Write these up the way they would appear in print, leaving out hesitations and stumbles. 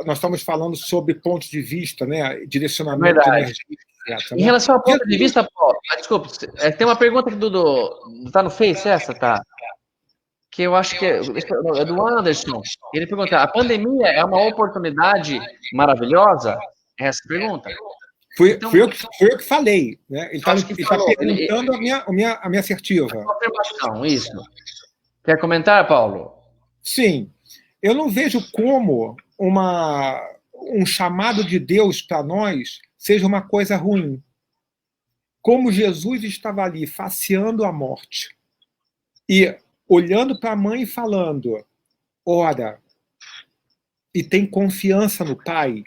nós estamos falando sobre pontos de vista, né? Direcionamento de Verdade. energia, etc. Em relação ao ponto de vista, Paulo, desculpa, tem uma pergunta aqui tá no Face, essa, tá? Que eu acho que é do Anderson. Ele pergunta: a pandemia é uma oportunidade maravilhosa? É essa a pergunta? Então, fui eu que falei, né? Ele está perguntando a minha assertiva. Afirmação, isso. Quer comentar, Paulo? Sim. Eu não vejo como um chamado de Deus para nós seja uma coisa ruim. Como Jesus estava ali faceando a morte e olhando para a mãe e falando, ora, e tem confiança no Pai.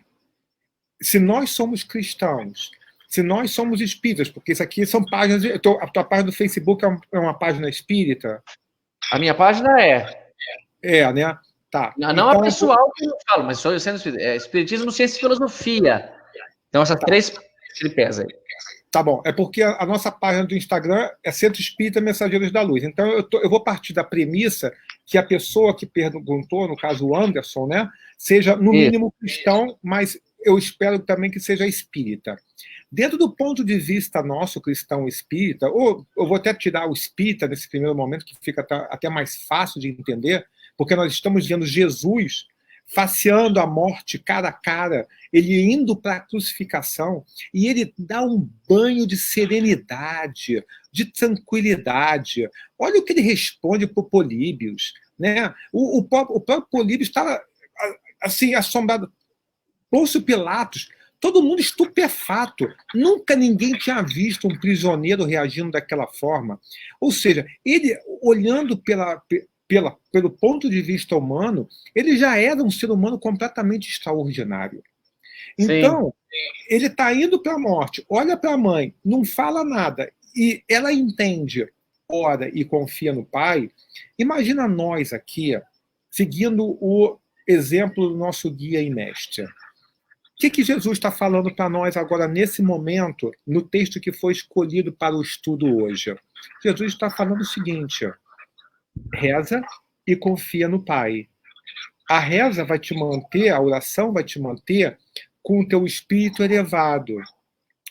Se nós somos cristãos, se nós somos espíritas, porque isso aqui são páginas... A tua página do Facebook é uma página espírita? A minha página é. É, né? Tá. Não então, é pessoal que eu falo, mas sou eu sendo espiritismo, ciência e filosofia. Então, essas três tripés aí. Tá bom. É porque a nossa página do Instagram é Centro Espírita Mensageiros da Luz. Então, eu vou partir da premissa que a pessoa que perguntou, no caso o Anderson, né, seja, no mínimo, cristão, mas eu espero também que seja espírita. Dentro do ponto de vista nosso, cristão espírita, ou eu vou até tirar o espírita nesse primeiro momento, que fica até mais fácil de entender, porque nós estamos vendo Jesus faceando a morte cara a cara, ele indo para a crucificação, e ele dá um banho de serenidade, de tranquilidade. Olha o que ele responde para o Políbios, né? O próprio Políbios estava assim, assombrado. Pôncio Pilatos, todo mundo estupefato. Nunca ninguém tinha visto um prisioneiro reagindo daquela forma. Ou seja, ele, olhando pelo ponto de vista humano, ele já era um ser humano completamente extraordinário. Então, ele está indo para a morte, olha para a mãe, não fala nada, e ela entende, ora e confia no Pai. Imagina nós aqui, seguindo o exemplo do nosso guia e mestre. O que Jesus está falando para nós agora, nesse momento, no texto que foi escolhido para o estudo hoje? Jesus está falando o seguinte: reza e confia no Pai. A reza vai te manter, a oração vai te manter com o teu espírito elevado,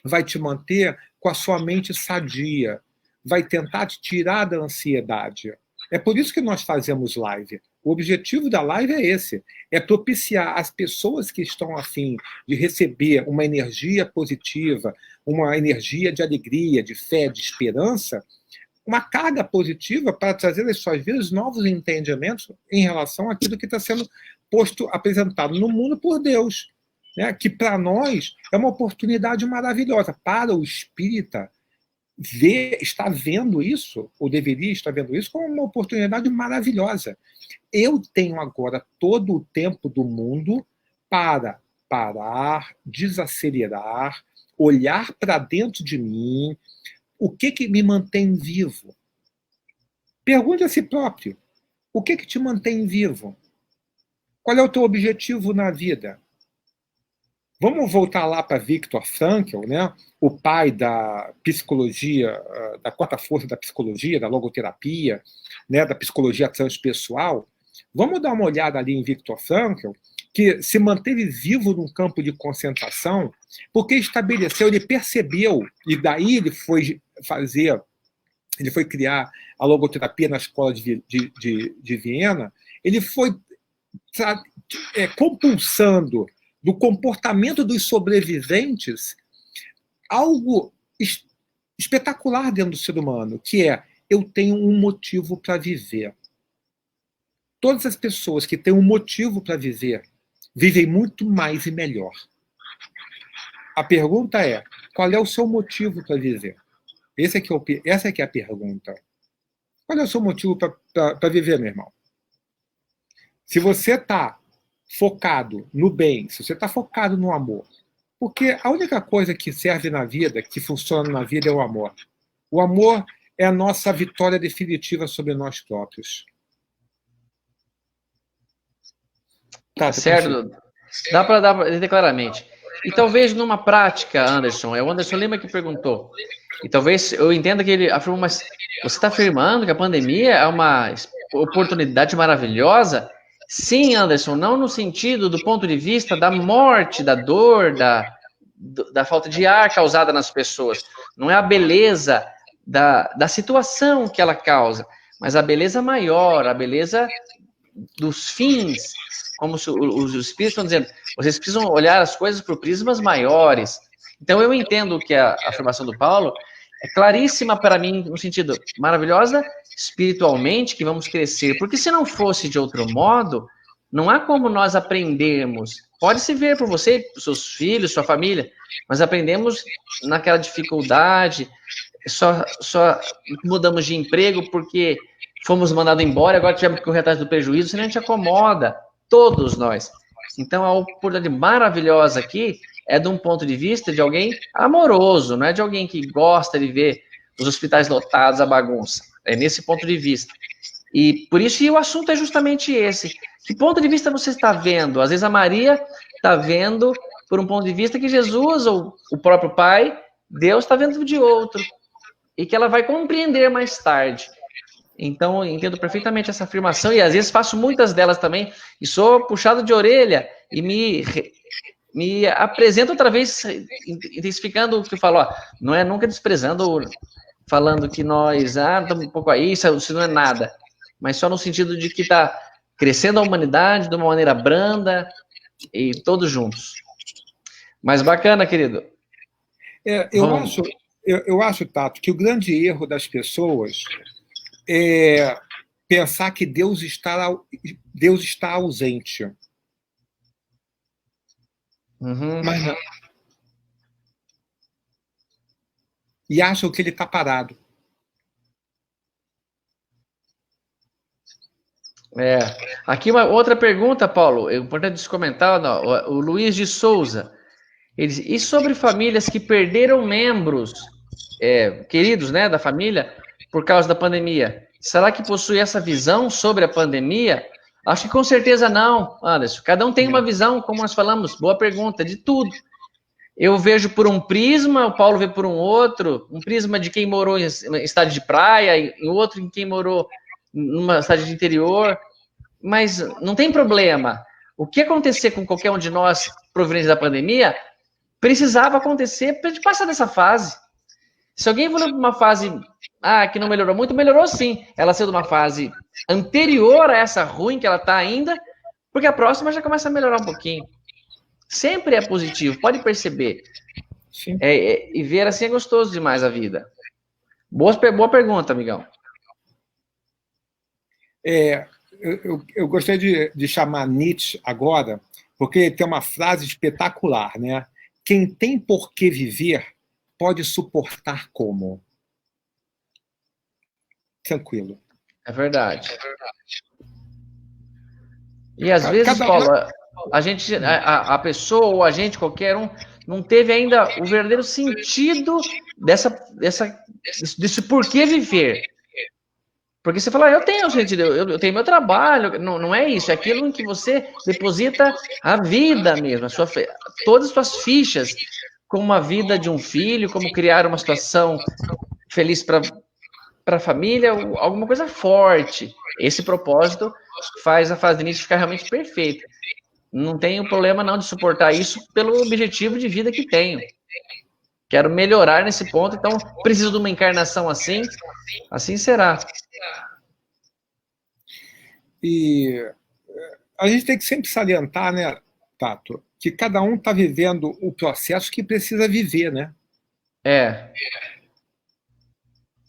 vai te manter com a sua mente sadia, vai tentar te tirar da ansiedade. É por isso que nós fazemos live. O objetivo da live é esse, é propiciar as pessoas que estão a fim de receber uma energia positiva, uma energia de alegria, de fé, de esperança, uma carga positiva para trazer às suas vidas novos entendimentos em relação àquilo que está sendo apresentado no mundo por Deus, né? Que para nós é uma oportunidade maravilhosa. Para o espírita, está vendo isso, ou deveria estar vendo isso, como uma oportunidade maravilhosa. Eu tenho agora todo o tempo do mundo para parar, desacelerar, olhar para dentro de mim. O que me mantém vivo? Pergunte a si próprio. O que te mantém vivo? Qual é o teu objetivo na vida? Vamos voltar lá para Viktor Frankl, né? O pai da psicologia, da quarta força da psicologia, da logoterapia, né? Da psicologia transpessoal. Vamos dar uma olhada ali em Viktor Frankl, que se manteve vivo num campo de concentração, porque estabeleceu, ele percebeu, e daí ele foi criar a logoterapia na escola de Viena, ele foi compulsando do comportamento dos sobreviventes algo espetacular dentro do ser humano, que é: eu tenho um motivo para viver. Todas as pessoas que têm um motivo para viver, vivem muito mais e melhor. A pergunta é: qual é o seu motivo para viver? Essa é que é a pergunta. Qual é o seu motivo para viver, meu irmão? Se você está focado no bem, se você está focado no amor, porque a única coisa que serve na vida, que funciona na vida, é o amor. O amor é a nossa vitória definitiva sobre nós próprios. Tá certo. Dá para dizer claramente. E talvez numa prática, Anderson, é o Anderson Lima que perguntou, e talvez eu entenda que ele afirmou, mas você está afirmando que a pandemia é uma oportunidade maravilhosa? Sim, Anderson, não no sentido do ponto de vista da morte, da dor, da falta de ar causada nas pessoas. Não é a beleza da situação que ela causa, mas a beleza maior, a beleza dos fins, como os espíritos estão dizendo, vocês precisam olhar as coisas por prismas maiores. Então eu entendo que a afirmação do Paulo é claríssima para mim, no sentido maravilhosa, espiritualmente, que vamos crescer. Porque se não fosse de outro modo, não há como nós aprendermos. Pode-se ver por você, por seus filhos, sua família, mas aprendemos naquela dificuldade, só mudamos de emprego porque fomos mandados embora, agora tivemos que correr atrás do prejuízo, senão a gente acomoda, todos nós. Então, a oportunidade maravilhosa aqui é de um ponto de vista de alguém amoroso, não é de alguém que gosta de ver os hospitais lotados, a bagunça. É nesse ponto de vista. E por isso o assunto é justamente esse. Que ponto de vista você está vendo? Às vezes a Maria está vendo por um ponto de vista que Jesus, ou o próprio Pai, Deus está vendo de outro. E que ela vai compreender mais tarde. Então, eu entendo perfeitamente essa afirmação, e às vezes faço muitas delas também, e sou puxado de orelha, e me apresento outra vez, intensificando o que eu falo, ó, não é nunca desprezando, falando que nós, estamos um pouco aí, isso não é nada, mas só no sentido de que está crescendo a humanidade de uma maneira branda, e todos juntos. Mas bacana, querido. Eu acho, Tato, que o grande erro das pessoas é pensar que Deus está ausente. Uhum. Mas não. E acham que ele está parado. Aqui uma outra pergunta, Paulo, é importante comentar, não, o Luiz de Souza, ele diz, e sobre famílias que perderam membros queridos, né, da família, por causa da pandemia, será que possui essa visão sobre a pandemia? Acho que com certeza não, Anderson. Cada um tem uma visão, como nós falamos, boa pergunta, de tudo. Eu vejo por um prisma, o Paulo vê por um outro, um prisma de quem morou em estádio de praia, e outro em quem morou numa cidade de interior, mas não tem problema. O que acontecer com qualquer um de nós, proveniente da pandemia, precisava acontecer para a gente passar dessa fase. Se alguém evoluiu para uma fase que não melhorou muito, melhorou sim. Ela saiu de uma fase anterior a essa ruim que ela está ainda, porque a próxima já começa a melhorar um pouquinho. Sempre é positivo, pode perceber. E ver assim é gostoso demais a vida. Boa pergunta, amigão. Eu gostaria de chamar Nietzsche agora, porque tem uma frase espetacular, né? Quem tem por que viver pode suportar como. Tranquilo. É verdade. E às vezes, Paulo, a gente, a pessoa ou a gente, qualquer um, não teve ainda o verdadeiro sentido desse porquê viver. Porque você fala, eu tenho sentido, eu tenho meu trabalho, não é isso, é aquilo em que você deposita a vida mesmo, todas as suas fichas, como a vida de um filho, como criar uma situação feliz para a família, alguma coisa forte. Esse propósito faz a fase de Nietzsche ficar realmente perfeita. Não tenho problema não de suportar isso pelo objetivo de vida que tenho. Quero melhorar nesse ponto, então preciso de uma encarnação assim será. E a gente tem que sempre salientar, né, Tato, que cada um está vivendo o processo que precisa viver, né?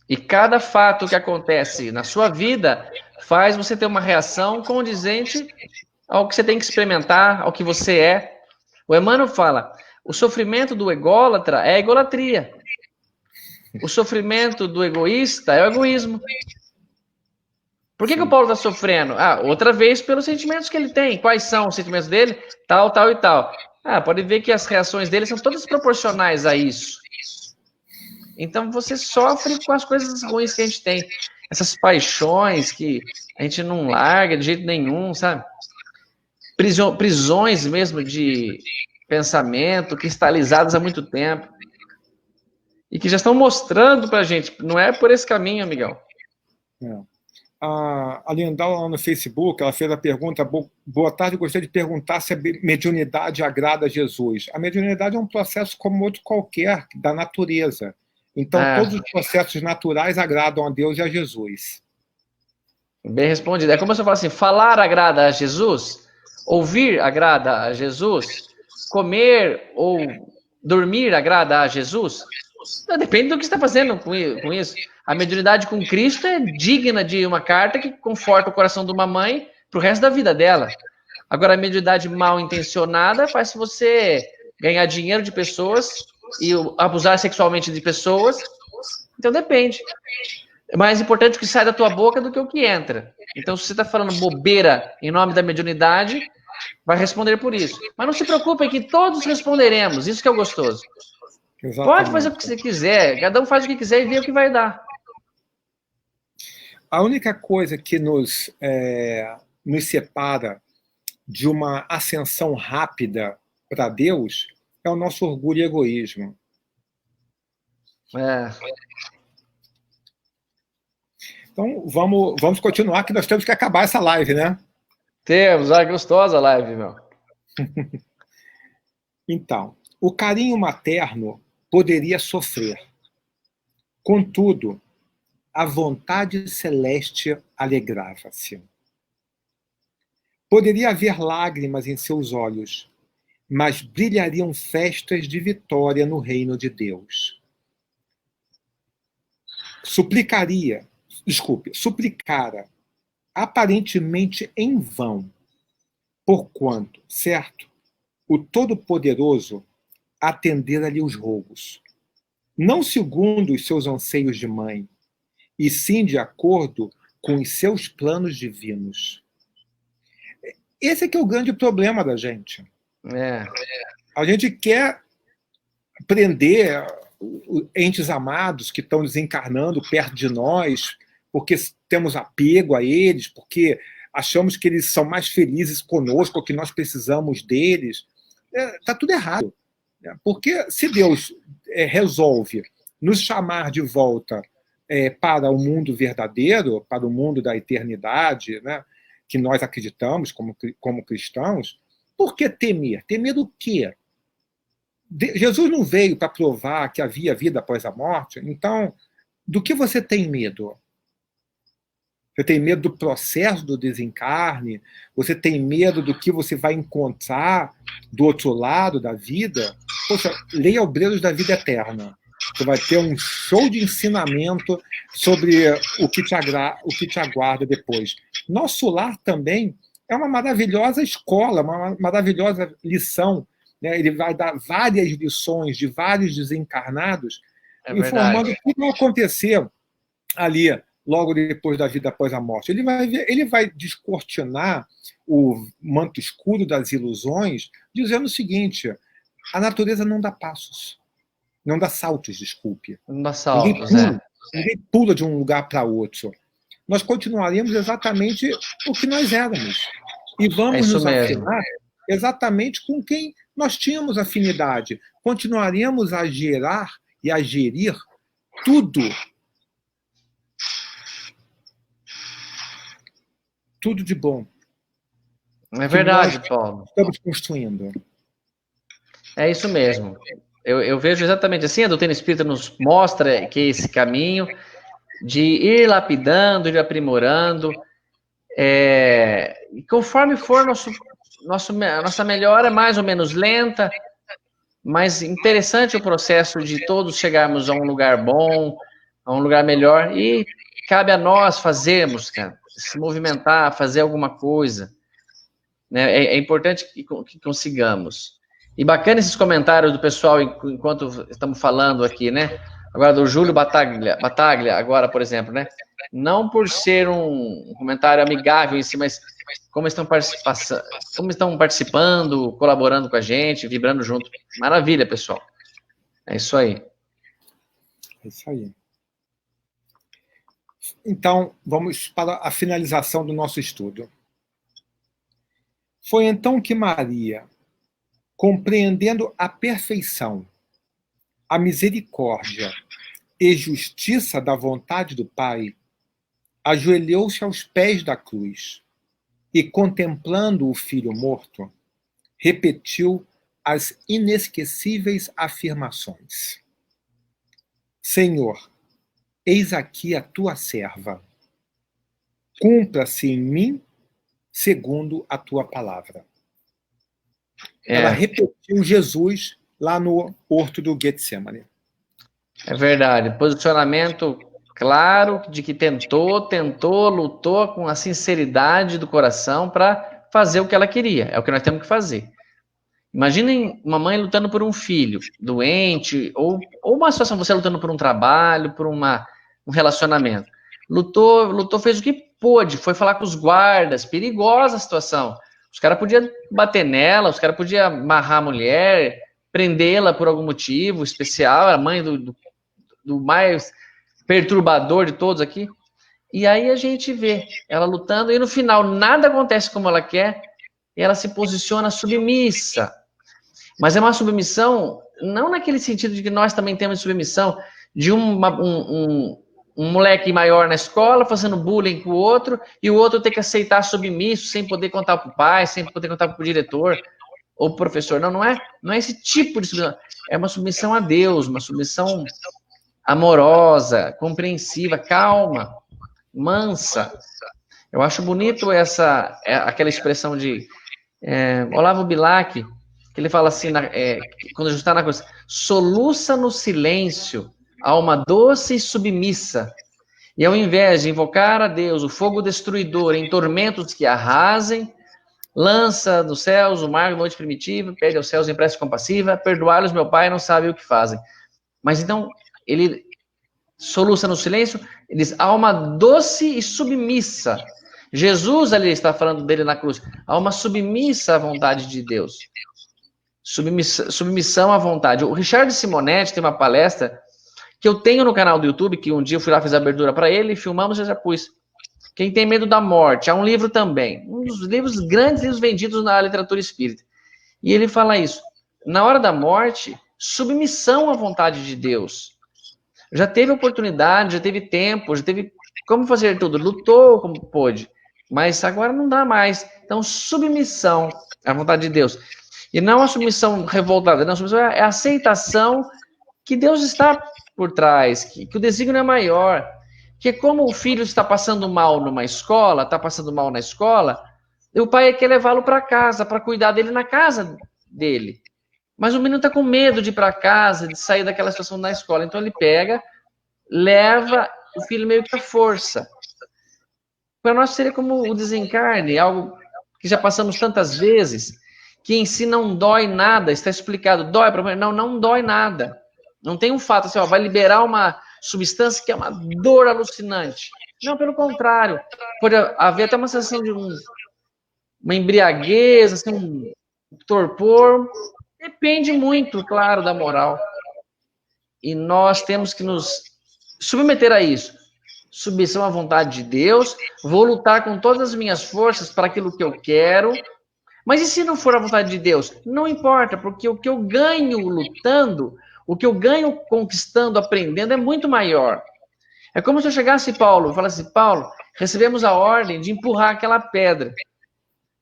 E cada fato que acontece na sua vida faz você ter uma reação condizente ao que você tem que experimentar, ao que você é. O Emmanuel fala, o sofrimento do ególatra é a egolatria. O sofrimento do egoísta é o egoísmo. Por que o Paulo está sofrendo? Outra vez pelos sentimentos que ele tem. Quais são os sentimentos dele? Tal, tal e tal. Pode ver que as reações dele são todas proporcionais a isso. Então você sofre com as coisas ruins que a gente tem. Essas paixões que a gente não larga de jeito nenhum, sabe? Prisões mesmo de pensamento, cristalizadas há muito tempo. E que já estão mostrando pra gente. Não é por esse caminho, amigão. A Lindal, lá no Facebook, ela fez a pergunta: boa tarde, gostaria de perguntar se a mediunidade agrada a Jesus. A mediunidade é um processo como outro qualquer, da natureza. Então, todos os processos naturais agradam a Deus e a Jesus. Bem respondido. É como se eu falasse assim, falar agrada a Jesus, ouvir agrada a Jesus, comer ou dormir agrada a Jesus. Depende do que você está fazendo com isso. A mediunidade com Cristo é digna de uma carta que conforta o coração de uma mãe para o resto da vida dela. Agora, a mediunidade mal intencionada faz você ganhar dinheiro de pessoas e abusar sexualmente de pessoas. Então, depende. É mais importante o que sai da tua boca do que o que entra. Então, se você está falando bobeira em nome da mediunidade, vai responder por isso. Mas não se preocupe que todos responderemos. Isso que é o gostoso. Exatamente. Pode fazer o que você quiser. Cada um faz o que quiser e vê o que vai dar. A única coisa que nos separa de uma ascensão rápida para Deus é o nosso orgulho e egoísmo. Então, vamos continuar, que nós temos que acabar essa live, né? Temos, gostosa a live, meu. Então, o carinho materno poderia sofrer. Contudo, a vontade celeste alegrava-se. Poderia haver lágrimas em seus olhos, mas brilhariam festas de vitória no reino de Deus. Suplicara, aparentemente em vão, porquanto, certo, o Todo-Poderoso atendera-lhe os rogos, não segundo os seus anseios de mãe, e sim de acordo com os seus planos divinos. Esse é que é o grande problema da gente. A gente quer prender entes amados que estão desencarnando perto de nós, porque temos apego a eles, porque achamos que eles são mais felizes conosco, que nós precisamos deles. Está tudo errado. Porque se Deus resolve nos chamar de volta para o mundo verdadeiro, para o mundo da eternidade, né, que nós acreditamos como cristãos, por que temer? Temer do quê? Jesus não veio para provar que havia vida após a morte, então, do que você tem medo? Você tem medo do processo do desencarne? Você tem medo do que você vai encontrar do outro lado da vida? Poxa, leia Obreiros da Vida Eterna. Você vai ter um show de ensinamento sobre o que te aguarda depois. Nosso lar também é uma maravilhosa escola, uma maravilhosa lição. Ele vai dar várias lições de vários desencarnados, informando o que não aconteceu ali, logo depois da vida após a morte. Ele vai descortinar o manto escuro das ilusões, dizendo o seguinte: a natureza não dá passos, não dá saltos, desculpe. Não dá saltos, ninguém pula de um lugar para outro. Nós continuaremos exatamente o que nós éramos. E vamos nos afinar exatamente com quem nós tínhamos afinidade. Continuaremos a gerar e a gerir tudo de bom. É verdade, Paulo. Estamos construindo. É isso mesmo. Eu vejo exatamente assim, a doutrina espírita nos mostra que esse caminho de ir lapidando, ir aprimorando, e conforme for nossa melhora mais ou menos lenta, mas interessante o processo de todos chegarmos a um lugar bom, a um lugar melhor, e cabe a nós fazermos, cara, se movimentar, fazer alguma coisa, né? É importante que consigamos. E bacana esses comentários do pessoal enquanto estamos falando aqui, né? Agora do Júlio Bataglia, agora, por exemplo, né? Não por ser um comentário amigável em si, mas como estão participando, colaborando com a gente, vibrando junto. Maravilha, pessoal. É isso aí. É isso aí. Então, vamos para a finalização do nosso estudo. Foi então que Maria, compreendendo a perfeição, a misericórdia e justiça da vontade do Pai, ajoelhou-se aos pés da cruz e, contemplando o filho morto, repetiu as inesquecíveis afirmações: Senhor, eis aqui a tua serva. Cumpra-se em mim segundo a tua palavra. Ela repetiu Jesus lá no horto do Getsemane. É verdade. Posicionamento claro de que tentou, lutou com a sinceridade do coração para fazer o que ela queria. É o que nós temos que fazer. Imaginem uma mãe lutando por um filho doente, ou uma situação, você lutando por um trabalho, por um relacionamento. Lutou, fez o que pôde, foi falar com os guardas, perigosa a situação. Os caras podiam bater nela, os caras podiam amarrar a mulher, prendê-la por algum motivo especial, a mãe do mais perturbador de todos aqui. E aí a gente vê ela lutando, e no final nada acontece como ela quer, e ela se posiciona submissa. Mas é uma submissão, não naquele sentido de que nós também temos submissão, de um moleque maior na escola fazendo bullying com o outro, e o outro ter que aceitar submisso, sem poder contar para o pai, sem poder contar para o diretor ou pro professor. Não é esse tipo de submissão. É uma submissão a Deus, uma submissão amorosa, compreensiva, calma, mansa. Eu acho bonito aquela expressão de Olavo Bilac, que ele fala assim, quando a gente está na coisa, soluça no silêncio, alma doce e submissa, e ao invés de invocar a Deus, o fogo destruidor em tormentos que arrasem, lança dos céus o mar, noite primitiva, pede aos céus em prece compassiva, perdoai-los, meu Pai, não sabe o que fazem. Mas então, ele soluça no silêncio, ele diz, alma doce e submissa. Jesus ali está falando dele na cruz, alma submissa à vontade de Deus. Submissão à vontade. O Richard Simonetti tem uma palestra que eu tenho no canal do YouTube, que um dia eu fui lá, fiz a abertura para ele, filmamos e já pus. Quem tem medo da morte, há um livro também, um dos grandes livros vendidos na literatura espírita. E ele fala isso, na hora da morte, submissão à vontade de Deus. Já teve oportunidade, já teve tempo, já teve como fazer tudo, lutou como pôde, mas agora não dá mais. Então, submissão à vontade de Deus. E não a submissão revoltada, não, a submissão é a aceitação que Deus está por trás, que o desígnio é maior. Que como o filho está passando mal numa escola, está passando mal na escola, e o pai quer levá-lo para casa, para cuidar dele na casa dele. Mas o menino está com medo de ir para casa, de sair daquela situação na escola. Então ele pega, leva o filho meio que à força. Para nós seria como o desencarne, algo que já passamos tantas vezes, que em si não dói nada, está explicado, dói para não dói nada. Não tem um fato assim, vai liberar uma substância que é uma dor alucinante. Não, pelo contrário. Pode haver até uma sensação de uma embriaguez, assim, um torpor. Depende muito, claro, da moral. E nós temos que nos submeter a isso. Submissão à vontade de Deus. Vou lutar com todas as minhas forças para aquilo que eu quero. Mas e se não for a vontade de Deus? Não importa, porque o que eu ganho lutando, o que eu ganho conquistando, aprendendo, é muito maior. É como se eu chegasse, Paulo, e falasse, Paulo, recebemos a ordem de empurrar aquela pedra.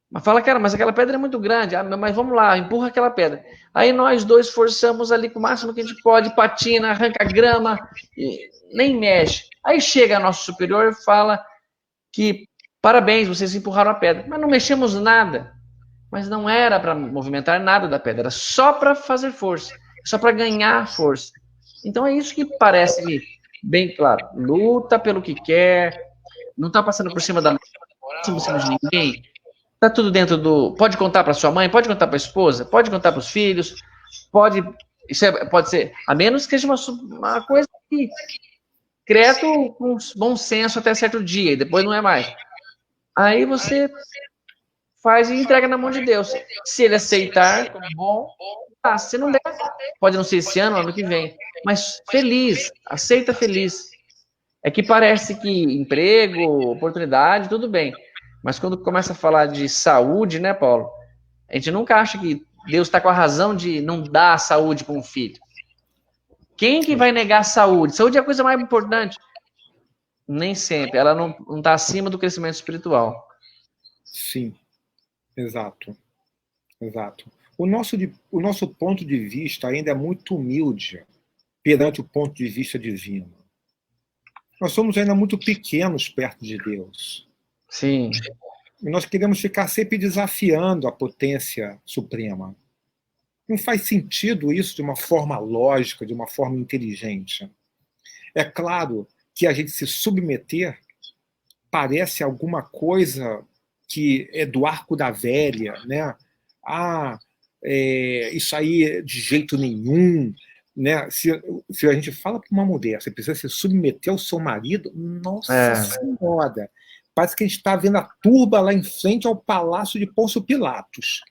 Mas fala, cara, mas aquela pedra é muito grande. Mas vamos lá, empurra aquela pedra. Aí nós dois forçamos ali com o máximo que a gente pode, patina, arranca grama, nem mexe. Aí chega nosso superior e fala que, parabéns, vocês empurraram a pedra. Mas não mexemos nada. Mas não era para movimentar nada da pedra, era só para fazer força, só para ganhar força. Então é isso que parece bem claro. Luta pelo que quer, não está passando por cima por cima de ninguém. Está tudo dentro do... Pode contar para sua mãe, pode contar para a esposa, pode contar para os filhos, pode ser, a menos que seja uma coisa que credo com bom senso até certo dia, e depois não é mais. Aí você faz e entrega na mão de Deus. Se ele aceitar, bom, tá. Se não der, pode não ser esse ano, ano que vem. Mas feliz, aceita feliz. É que parece que emprego, oportunidade, tudo bem. Mas quando começa a falar de saúde, né, Paulo? A gente nunca acha que Deus está com a razão de não dar saúde para um filho. Quem que vai negar a saúde? Saúde é a coisa mais importante. nem sempre. Ela não está acima do crescimento espiritual. Sim, exato. Exato. O nosso ponto de vista ainda é muito humilde perante o ponto de vista divino. Nós somos ainda muito pequenos perto de Deus. Sim. E nós queremos ficar sempre desafiando a potência suprema. Não faz sentido isso de uma forma lógica, de uma forma inteligente. É claro que a gente se submeter parece alguma coisa que é do arco da velha, né? Isso aí de jeito nenhum, né? Se a gente fala para uma mulher, você precisa se submeter ao seu marido, nossa senhora, parece que a gente está vendo a turba lá em frente ao Palácio de Pôncio Pilatos,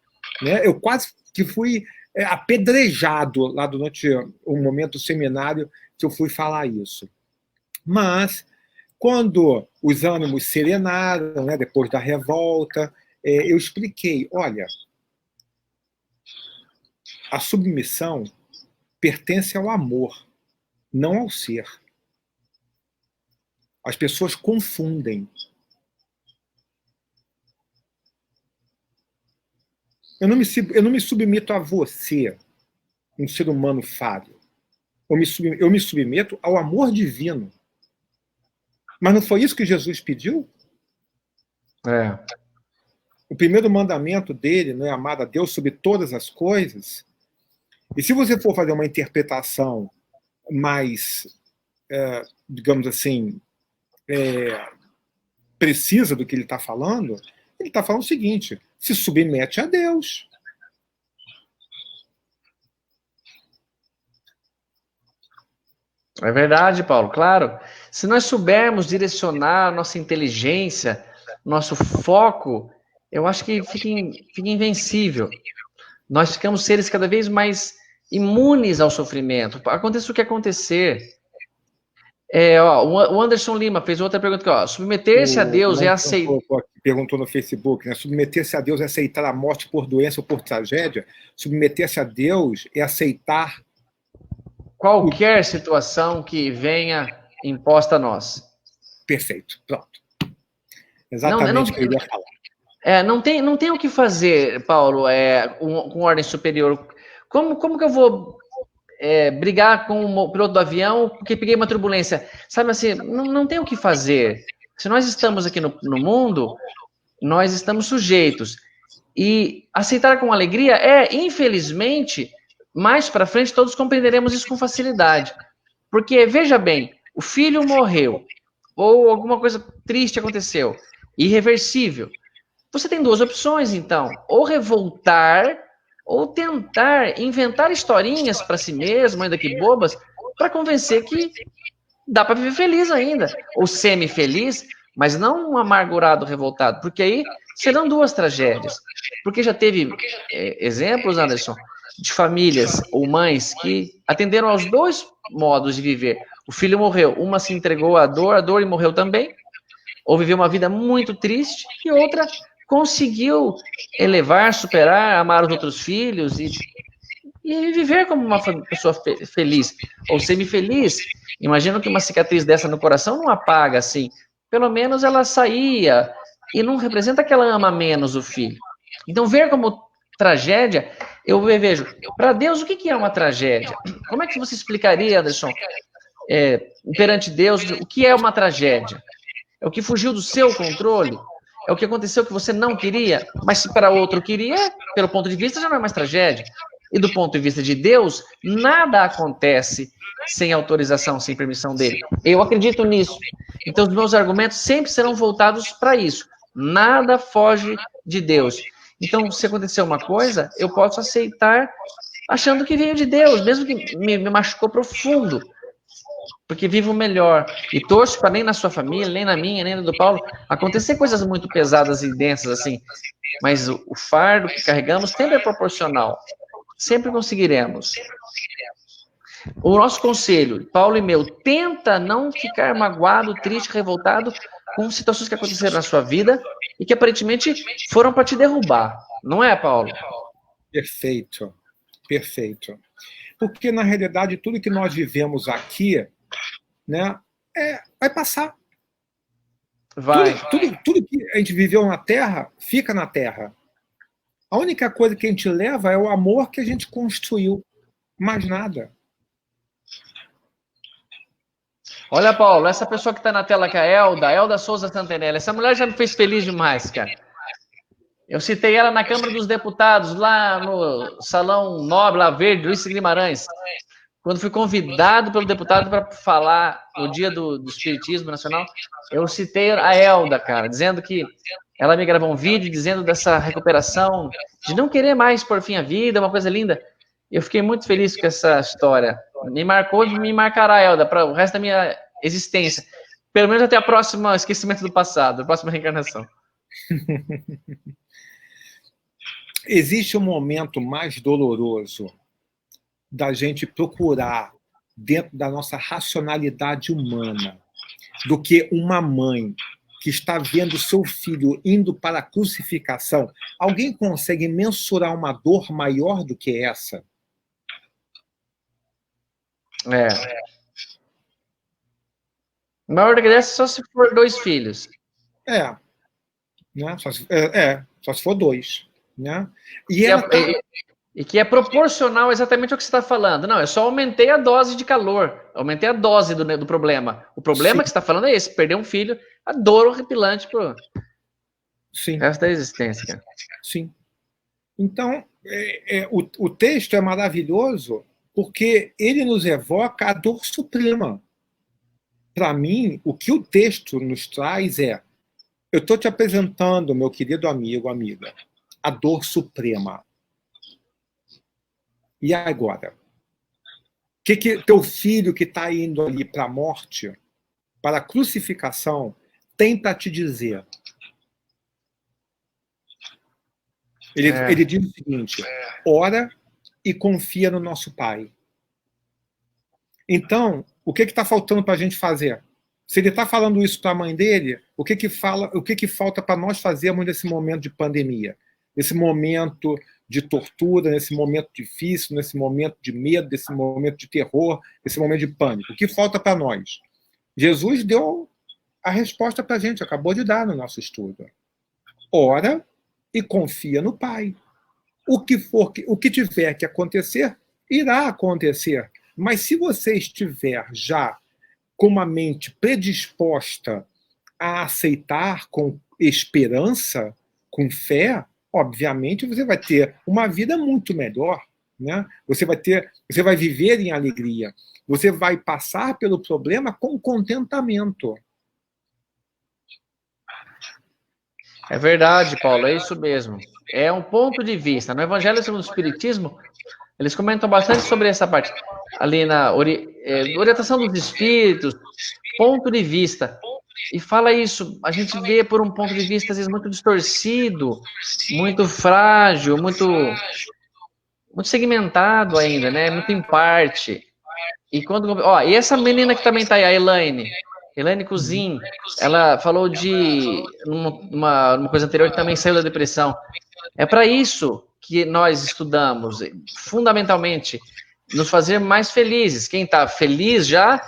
né? Eu quase que fui apedrejado lá durante um momento do seminário que eu fui falar isso. Mas, quando os ânimos serenaram, né, depois da revolta, eu expliquei, olha, a submissão pertence ao amor, não ao ser. As pessoas confundem. Eu não me submeto a você, um ser humano falho. Eu me submeto ao amor divino. Mas não foi isso que Jesus pediu? O primeiro mandamento dele, não é amar a Deus sobre todas as coisas. E se você for fazer uma interpretação mais, digamos assim, precisa do que ele está falando o seguinte: se submete a Deus. É verdade, Paulo, claro. Se nós soubermos direcionar nossa inteligência, nosso foco, eu acho que fica invencível. Nós ficamos seres cada vez mais imunes ao sofrimento. Aconteça o que acontecer. O Anderson Lima fez outra pergunta aqui, submeter-se a Deus é aceitar. Perguntou no Facebook, né? Submeter-se a Deus é aceitar a morte por doença ou por tragédia? Submeter-se a Deus é aceitar qualquer situação que venha imposta a nós. Perfeito, pronto. Exatamente o que eu ia falar. Não tem o que fazer, Paulo, com ordem superior. Como que eu vou brigar com o piloto do avião porque peguei uma turbulência? Sabe assim, não tem o que fazer. Se nós estamos aqui no mundo, nós estamos sujeitos. E aceitar com alegria infelizmente, mais para frente todos compreenderemos isso com facilidade. Porque, veja bem, o filho morreu, ou alguma coisa triste aconteceu, irreversível. Você tem duas opções, então. Ou revoltar, ou tentar inventar historinhas para si mesmo, ainda que bobas, para convencer que dá para viver feliz ainda. Ou semi-feliz, mas não um amargurado, revoltado. Porque aí serão duas tragédias. Porque já teve exemplos, Anderson, de famílias ou mães que atenderam aos dois modos de viver. O filho morreu, uma se entregou à dor e morreu também, ou viveu uma vida muito triste, e outra conseguiu elevar, superar, amar os outros filhos e viver como uma pessoa feliz, ou semi-feliz. Imagino que uma cicatriz dessa no coração não apaga assim. Pelo menos ela saía e não representa que ela ama menos o filho. Então, ver como tragédia, eu vejo, para Deus, o que é uma tragédia? Como é que você explicaria, Anderson, perante Deus, o que é uma tragédia? É o que fugiu do seu controle? É o que aconteceu que você não queria, mas se para outro queria, pelo ponto de vista, já não é mais tragédia. E do ponto de vista de Deus, nada acontece sem autorização, sem permissão dele. Eu acredito nisso. Então, os meus argumentos sempre serão voltados para isso. Nada foge de Deus. Então, se acontecer uma coisa, eu posso aceitar achando que veio de Deus, mesmo que me machucou profundo. Porque vivo melhor. E torço para nem na sua família, nem na minha, nem na do Paulo, acontecer coisas muito pesadas e densas assim. Mas o fardo que carregamos sempre é proporcional. Sempre conseguiremos. O nosso conselho, Paulo e meu, tenta não ficar magoado, triste, revoltado com situações que aconteceram na sua vida e que aparentemente foram para te derrubar. Não é, Paulo? Perfeito. Perfeito. Porque, na realidade, tudo que nós vivemos aqui, né, vai passar. Tudo que a gente viveu na Terra, fica na Terra. A única coisa que a gente leva é o amor que a gente construiu. Mais nada. Olha, Paulo, essa pessoa que está na tela, que é a Elda Souza Santenella, essa mulher já me fez feliz demais, cara. Eu citei ela na Câmara dos Deputados, lá no Salão Nobre, lá Verde, Luiz Guimarães, quando fui convidado pelo deputado para falar no dia do Espiritismo Nacional, eu citei a Elda, cara, dizendo que ela me gravou um vídeo dizendo dessa recuperação, de não querer mais por fim a vida, uma coisa linda. Eu fiquei muito feliz com essa história. Me marcou e me marcará, Elda, para o resto da minha existência. Pelo menos até a próxima esquecimento do passado, a próxima reencarnação. Existe um momento mais doloroso da gente procurar, dentro da nossa racionalidade humana, do que uma mãe que está vendo seu filho indo para a crucificação. Alguém consegue mensurar uma dor maior do que essa? Maior que essa só se for 2 filhos. Né? Só se for 2. Né? E que é proporcional exatamente ao que você está falando. Não, eu só aumentei a dose de calor, aumentei a dose do problema. O problema que você está falando é esse, perder um filho, a dor horripilante pro resto da existência. Cara. Sim. Então, o texto é maravilhoso porque ele nos evoca a dor suprema. Para mim, o que o texto nos traz é: eu estou te apresentando, meu querido amigo, amiga, a dor suprema. E agora? O que teu filho que está indo ali para a morte, para a crucificação, tem para te dizer? Ele diz o seguinte: ora e confia no nosso Pai. Então, o que está faltando para a gente fazer? Se ele está falando isso para a mãe dele, o que falta para nós fazermos nesse momento de pandemia? Nesse momento de tortura, nesse momento difícil, nesse momento de medo, nesse momento de terror, nesse momento de pânico? O que falta para nós? Jesus deu a resposta para a gente, acabou de dar no nosso estudo. Ora e confia no Pai. O que tiver que acontecer, irá acontecer. Mas se você estiver já com uma mente predisposta a aceitar com esperança, com fé, obviamente você vai ter uma vida muito melhor, né? Você vai viver em alegria. Você vai passar pelo problema com contentamento. É verdade, Paulo, é isso mesmo. É um ponto de vista. No Evangelho segundo o Espiritismo, eles comentam bastante sobre essa parte. Ali na orientação dos espíritos, ponto de vista. E fala isso, a gente vê por um ponto de vista, às vezes, muito distorcido, muito frágil, muito segmentado ainda, né? Muito em parte. E e essa menina que também tá aí, a Elaine Cousin, ela falou de uma coisa anterior que também saiu da depressão. É para isso que nós estudamos, fundamentalmente, nos fazer mais felizes. Quem está feliz já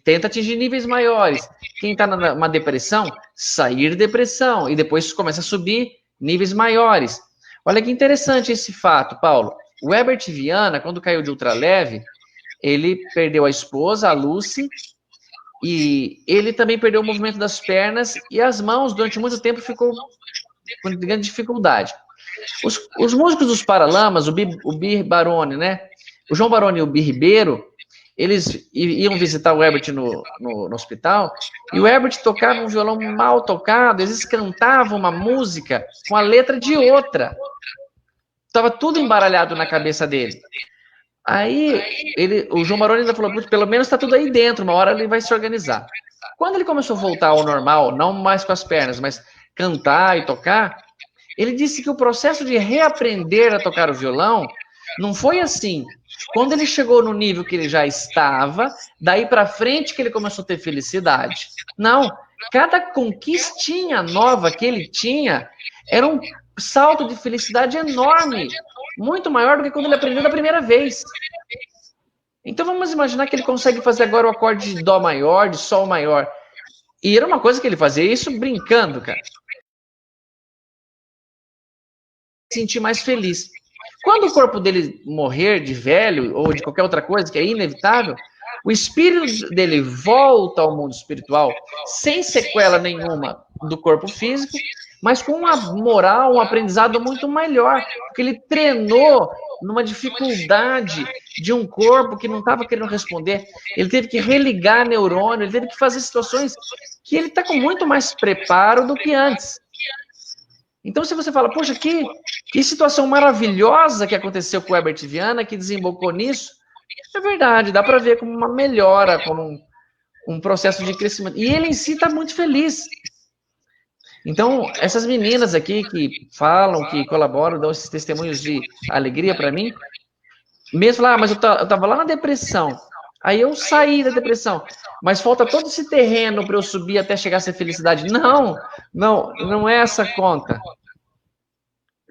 tenta atingir níveis maiores. Quem está numa depressão, sair de depressão e depois começa a subir níveis maiores. Olha que interessante esse fato, Paulo. O Herbert Viana, quando caiu de ultraleve, ele perdeu a esposa, a Lucy, e ele também perdeu o movimento das pernas e as mãos, durante muito tempo, ficou com grande dificuldade. Os músicos dos Paralamas, o Bir Baroni, né? O João Baroni e o Bir Ribeiro, eles iam visitar o Herbert no hospital, e o Herbert tocava um violão mal tocado, eles cantavam uma música com a letra de outra. Estava tudo embaralhado na cabeça dele. Aí, o João Baroni ainda falou, pelo menos está tudo aí dentro, uma hora ele vai se organizar. Quando ele começou a voltar ao normal, não mais com as pernas, mas cantar e tocar, ele disse que o processo de reaprender a tocar o violão não foi assim. Quando ele chegou no nível que ele já estava, daí para frente que ele começou a ter felicidade. Não, cada conquistinha nova que ele tinha era um salto de felicidade enorme, muito maior do que quando ele aprendeu da primeira vez. Então vamos imaginar que ele consegue fazer agora o acorde de Dó maior, de Sol maior. E era uma coisa que ele fazia isso brincando, cara. Sentir mais feliz. Quando o corpo dele morrer de velho ou de qualquer outra coisa que é inevitável, o espírito dele volta ao mundo espiritual sem sequela nenhuma do corpo físico, mas com uma moral, um aprendizado muito melhor, porque ele treinou numa dificuldade de um corpo que não estava querendo responder. Ele teve que religar neurônio, ele teve que fazer situações que ele está com muito mais preparo do que antes. Então, se você fala, poxa, que situação maravilhosa que aconteceu com o Herbert Viana, que desembocou nisso, é verdade, dá para ver como uma melhora, como um processo de crescimento. E ele em si está muito feliz. Então, essas meninas aqui que falam, que colaboram, dão esses testemunhos de alegria para mim, mesmo falar, mas eu estava lá na depressão, aí eu saí da depressão, mas falta todo esse terreno para eu subir até chegar a ser felicidade. Não é essa conta.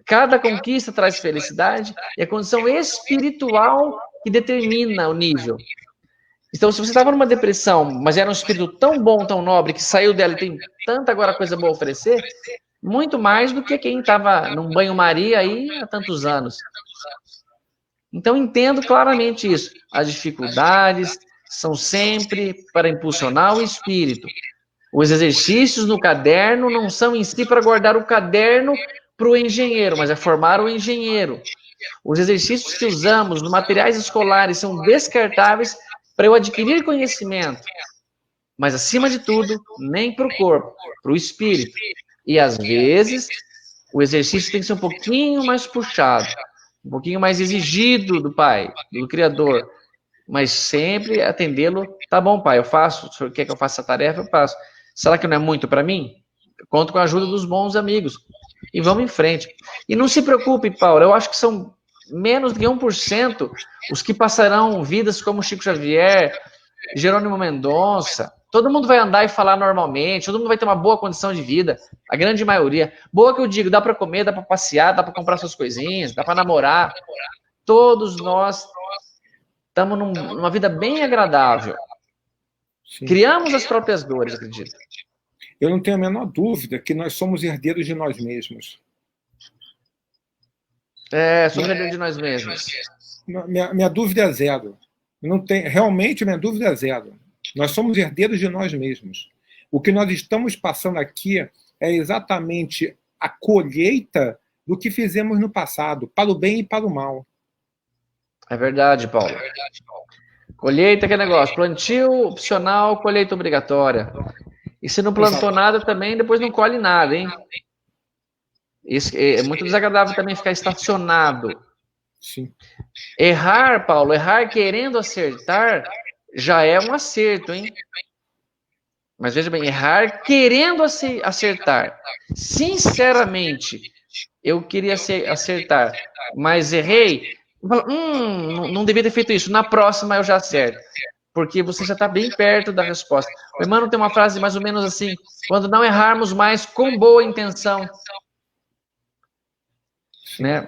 Cada conquista traz felicidade e a condição espiritual que determina o nível. Então, se você estava numa depressão, mas era um espírito tão bom, tão nobre, que saiu dela e tem tanta agora coisa boa a oferecer, muito mais do que quem estava num banho-maria aí há tantos anos. Então, entendo claramente isso. As dificuldades são sempre para impulsionar o espírito. Os exercícios no caderno não são em si para guardar o caderno para o engenheiro, mas é formar o engenheiro. Os exercícios que usamos nos materiais escolares são descartáveis para eu adquirir conhecimento. Mas, acima de tudo, nem para o corpo, para o espírito. E, às vezes, o exercício tem que ser um pouquinho mais puxado, um pouquinho mais exigido do pai, do Criador. Mas sempre atendê-lo. Tá bom, pai, eu faço. O senhor quer que eu faça essa tarefa? Eu faço. Será que não é muito para mim? Eu conto com a ajuda dos bons amigos. E vamos em frente. E não se preocupe, Paulo, eu acho que são menos de 1% os que passarão vidas como Chico Xavier, Jerônimo Mendonça. Todo mundo vai andar e falar normalmente, todo mundo vai ter uma boa condição de vida, a grande maioria. Boa que eu digo, dá para comer, dá para passear, dá para comprar suas coisinhas, dá para namorar. Todos nós estamos numa vida bem agradável. Sim. Criamos as próprias dores, acredito. Eu não tenho a menor dúvida que nós somos herdeiros de nós mesmos. Somos herdeiros de nós mesmos. Minha dúvida é zero. Realmente, minha dúvida é zero. Nós somos herdeiros de nós mesmos. O que nós estamos passando aqui é exatamente a colheita do que fizemos no passado, para o bem e para o mal. É verdade, Paulo. Colheita, que negócio. Plantio opcional, colheita obrigatória. E se não plantou nada também, depois não colhe nada, hein? Isso é muito desagradável também ficar estacionado. Sim. Errar, Paulo, errar querendo acertar já é um acerto, hein? Mas veja bem, errar querendo acertar. Sinceramente, eu queria acertar, mas errei. Não devia ter feito isso. Na próxima eu já acerto. Porque você já está bem perto da resposta. O Emmanuel tem uma frase mais ou menos assim: quando não errarmos mais com boa intenção. Né?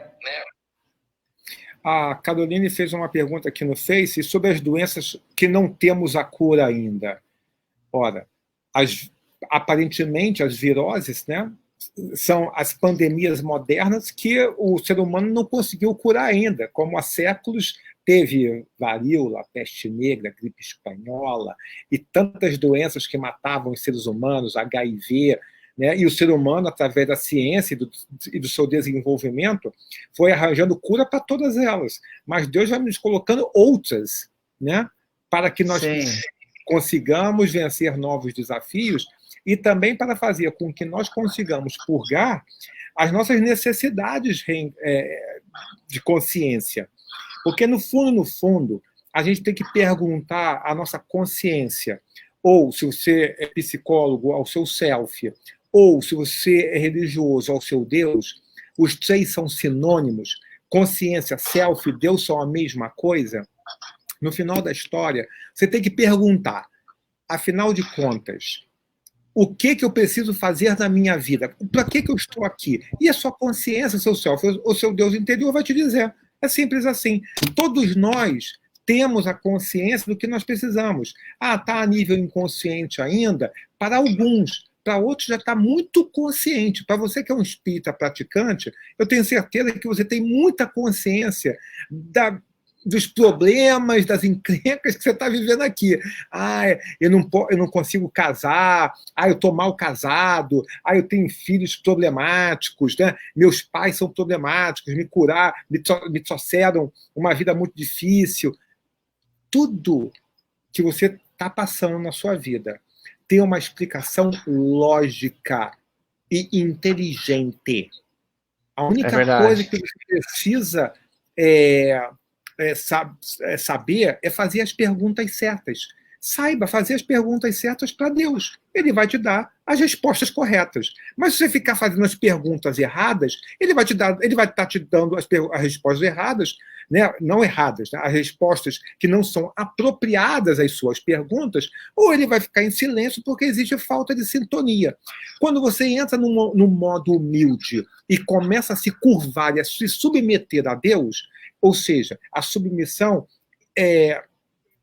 A Caroline fez uma pergunta aqui no Face sobre as doenças que não temos a cura ainda. Ora, aparentemente as viroses, né, são as pandemias modernas que o ser humano não conseguiu curar ainda, como há séculos teve varíola, peste negra, gripe espanhola e tantas doenças que matavam os seres humanos, HIV, né? E o ser humano, através da ciência e do seu desenvolvimento, foi arranjando cura para todas elas. Mas Deus vai nos colocando outras, né? Para que nós consigamos vencer novos desafios e também para fazer com que nós consigamos purgar as nossas necessidades de consciência. Porque, no fundo, a gente tem que perguntar à nossa consciência, ou, se você é psicólogo, ao seu self, ou, se você é religioso, ao seu Deus. Os três são sinônimos. Consciência, self, Deus são a mesma coisa. No final da história, você tem que perguntar, afinal de contas, o que eu preciso fazer na minha vida? Para que eu estou aqui? E a sua consciência, seu self, o seu Deus interior vai te dizer. É simples assim. Todos nós temos a consciência do que nós precisamos. Está a nível inconsciente ainda? Para alguns, para outros já está muito consciente. Para você que é um espírita praticante, eu tenho certeza que você tem muita consciência dos problemas, das encrencas que você está vivendo aqui. Eu não consigo casar, eu estou mal casado, eu tenho filhos problemáticos, né? Meus pais são problemáticos, me trouxeram uma vida muito difícil. Tudo que você está passando na sua vida tem uma explicação lógica e inteligente. A única coisa que você precisa saber é fazer as perguntas certas. Saiba fazer as perguntas certas para Deus. Ele vai te dar as respostas corretas. Mas se você ficar fazendo as perguntas erradas, ele vai estar te dando as respostas erradas, né? Não erradas, né? As respostas que não são apropriadas às suas perguntas, ou ele vai ficar em silêncio porque existe falta de sintonia. Quando você entra no modo humilde e começa a se curvar e a se submeter a Deus, ou seja, a submissão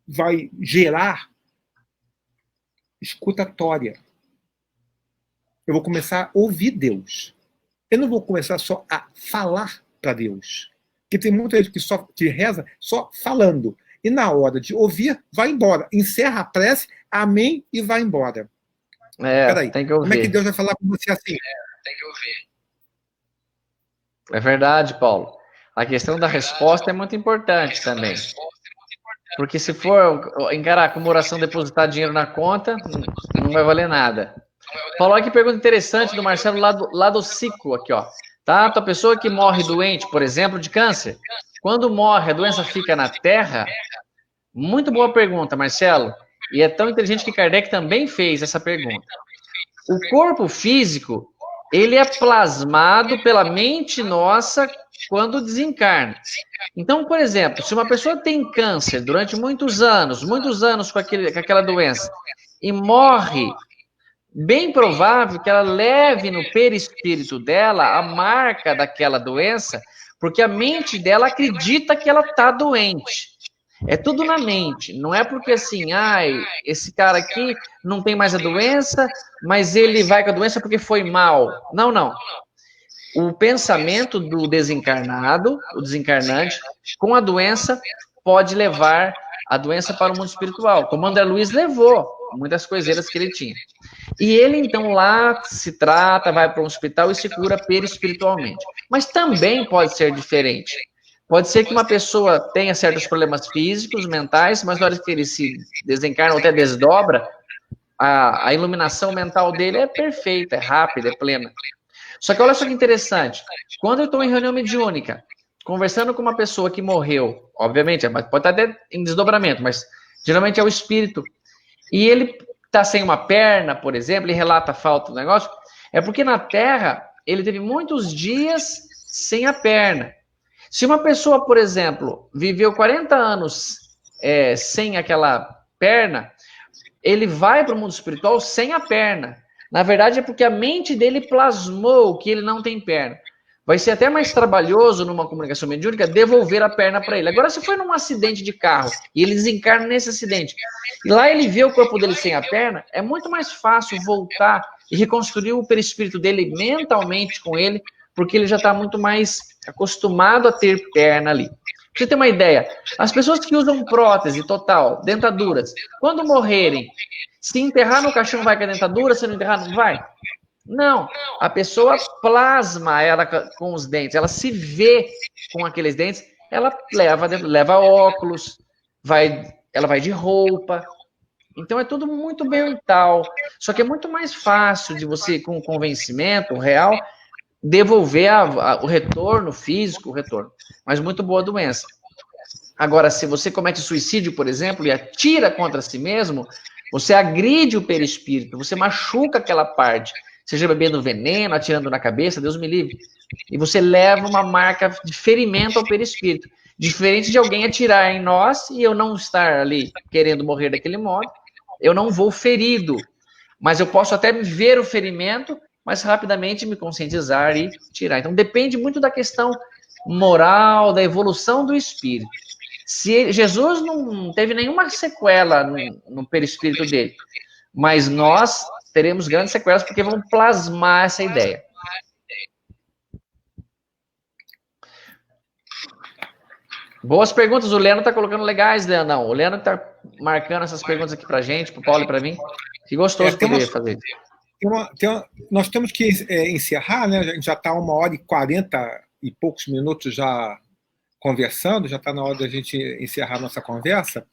vai gerar escutatória. Eu vou começar a ouvir Deus. Eu não vou começar só a falar para Deus. Porque tem muita gente que reza só falando. E na hora de ouvir, vai embora. Encerra a prece, amém, e vai embora. Peraí, tem que ouvir. Como é que Deus vai falar com você assim? Tem que ouvir. É verdade, Paulo. A questão da resposta é muito importante também. Porque se for encarar como oração depositar dinheiro na conta, não vai valer nada. Paulo, olha que pergunta interessante do Marcelo lá do Cico, aqui, ó. Tá? A pessoa que morre doente, por exemplo, de câncer, quando morre, a doença fica na terra? Muito boa pergunta, Marcelo. E é tão inteligente que Kardec também fez essa pergunta. O corpo físico, ele é plasmado pela mente nossa quando desencarna. Então, por exemplo, se uma pessoa tem câncer durante muitos anos com aquela doença, e morre, bem provável que ela leve no perispírito dela a marca daquela doença, porque a mente dela acredita que ela está doente. É tudo na mente, não é porque assim, esse cara aqui não tem mais a doença, mas ele vai com a doença porque foi mal. Não, não. O pensamento do desencarnado, o desencarnante, com a doença, pode levar a doença para o mundo espiritual, como André Luiz levou muitas coiseiras que ele tinha. E ele, então, lá se trata, vai para um hospital e se cura perispiritualmente. Mas também pode ser diferente. Pode ser que uma pessoa tenha certos problemas físicos, mentais, mas na hora que ele se desencarna ou até desdobra, a iluminação mental dele é perfeita, é rápida, é plena. Só que olha só que interessante, quando eu estou em reunião mediúnica, conversando com uma pessoa que morreu, obviamente, pode estar até em desdobramento, mas geralmente é o espírito, e ele está sem uma perna, por exemplo, e relata a falta do negócio, é porque na Terra ele teve muitos dias sem a perna. Se uma pessoa, por exemplo, viveu 40 anos sem aquela perna, ele vai para o mundo espiritual sem a perna. Na verdade, é porque a mente dele plasmou que ele não tem perna. Vai ser até mais trabalhoso numa comunicação mediúnica devolver a perna para ele. Agora, se foi num acidente de carro e ele desencarna nesse acidente, e lá ele vê o corpo dele sem a perna, é muito mais fácil voltar e reconstruir o perispírito dele mentalmente com ele, porque ele já está muito mais acostumado a ter perna ali. Pra você ter uma ideia, as pessoas que usam prótese total, dentaduras, quando morrerem, se enterrar no caixão vai com a dentadura, se não enterrar não vai? Não, a pessoa plasma ela com os dentes, ela se vê com aqueles dentes, ela leva óculos, ela vai de roupa, então é tudo muito mental, só que é muito mais fácil de você, com convencimento real, devolver o retorno físico, mas muito boa doença. Agora, se você comete suicídio, por exemplo, e atira contra si mesmo, você agride o perispírito, você machuca aquela parte, seja bebendo veneno, atirando na cabeça, Deus me livre, e você leva uma marca de ferimento ao perispírito, diferente de alguém atirar em nós e eu não estar ali querendo morrer daquele modo, eu não vou ferido, mas eu posso até ver o ferimento, mas rapidamente me conscientizar e tirar. Então depende muito da questão moral, da evolução do espírito. Se Jesus não teve nenhuma sequela no perispírito dele, mas nós teremos grandes sequelas porque vão plasmar essa ideia. Boas perguntas, o Leandro tá colocando legais, Leandrão. O Leandro tá marcando essas perguntas aqui pra gente, pro Paulo e pra mim. Que gostoso poder fazer isso. Nós temos que encerrar, né? A gente já está 1h40 e poucos minutos já conversando, já está na hora da gente encerrar nossa conversa.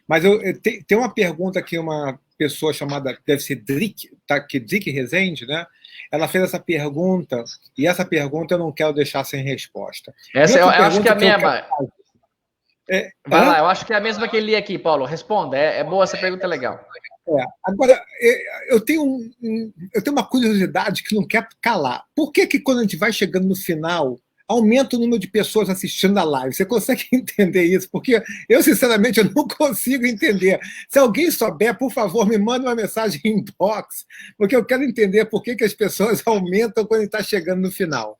Mas tem uma pergunta que uma pessoa chamada, deve ser Drick Rezende, né? Ela fez essa pergunta, e essa pergunta eu não quero deixar sem resposta. Essa eu acho que é a minha. Vai lá, eu acho que é a mesma que ele li aqui, Paulo. Responda, é boa, essa pergunta é legal. Agora, eu tenho uma curiosidade que não quer calar. Por que quando a gente vai chegando no final, aumenta o número de pessoas assistindo a live? Você consegue entender isso? Porque eu, sinceramente, eu não consigo entender. Se alguém souber, por favor, me manda uma mensagem em inbox, porque eu quero entender por que as pessoas aumentam quando está chegando no final.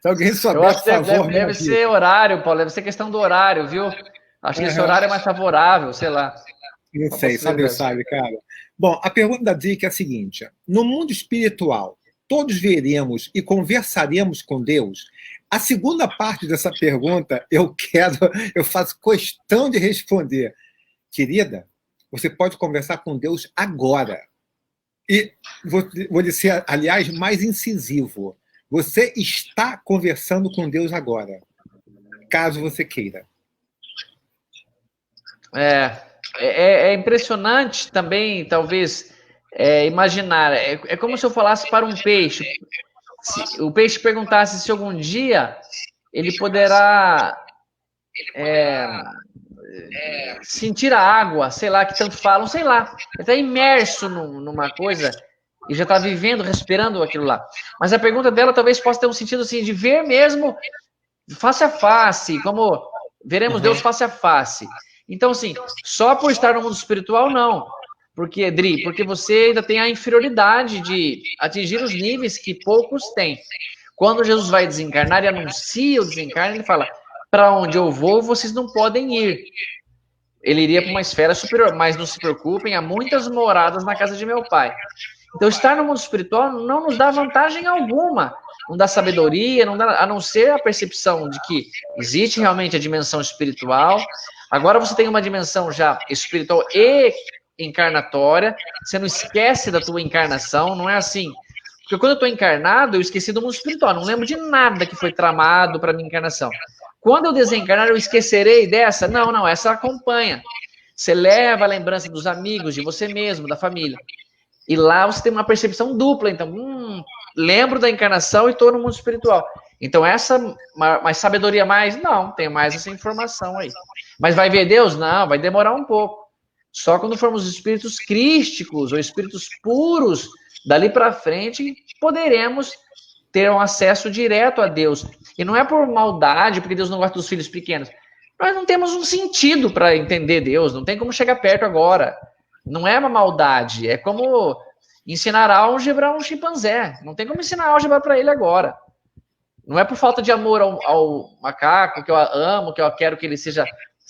Se alguém souber, eu acho por favor, deve ser horário, Paulo, deve ser questão do horário, viu? Acho que esse horário é mais favorável, sei lá. Não sei, sabe, cara. Bom, a pergunta da Dick é a seguinte: no mundo espiritual, todos veremos e conversaremos com Deus? A segunda parte dessa pergunta eu faço questão de responder. Querida, você pode conversar com Deus agora. E vou dizer, aliás, mais incisivo. Você está conversando com Deus agora, caso você queira. É impressionante também, talvez, imaginar. É como se eu falasse para um peixe. Se o peixe perguntasse se algum dia ele poderá sentir a água, sei lá, que tanto falam, sei lá. Ele está imerso numa coisa e já está vivendo, respirando aquilo lá. Mas a pergunta dela talvez possa ter um sentido assim, de ver mesmo face a face, como veremos Deus face a face. Então, assim, só por estar no mundo espiritual, não. Porque, Dri, porque você ainda tem a inferioridade de atingir os níveis que poucos têm. Quando Jesus vai desencarnar e anuncia o desencarne, ele fala: para onde eu vou, vocês não podem ir. Ele iria para uma esfera superior, mas não se preocupem, há muitas moradas na casa de meu pai. Então, estar no mundo espiritual não nos dá vantagem alguma, não dá sabedoria, não dá, a não ser a percepção de que existe realmente a dimensão espiritual. Agora você tem uma dimensão já espiritual e encarnatória, você não esquece da tua encarnação, não é assim. Porque quando eu estou encarnado, eu esqueci do mundo espiritual, não lembro de nada que foi tramado para minha encarnação. Quando eu desencarnar, eu esquecerei dessa? Não, essa acompanha. Você leva a lembrança dos amigos, de você mesmo, da família. E lá você tem uma percepção dupla. Então, lembro da encarnação e estou no mundo espiritual. Então, essa mais sabedoria mais? Não, tem mais essa informação aí. Mas vai ver Deus? Não, vai demorar um pouco. Só quando formos espíritos crísticos ou espíritos puros, dali para frente, poderemos ter um acesso direto a Deus. E não é por maldade, porque Deus não gosta dos filhos pequenos. Nós não temos um sentido para entender Deus, não tem como chegar perto agora. Não é uma maldade, é como ensinar álgebra a um chimpanzé. Não tem como ensinar álgebra para ele agora. Não é por falta de amor ao macaco, que eu amo, que eu quero que ele se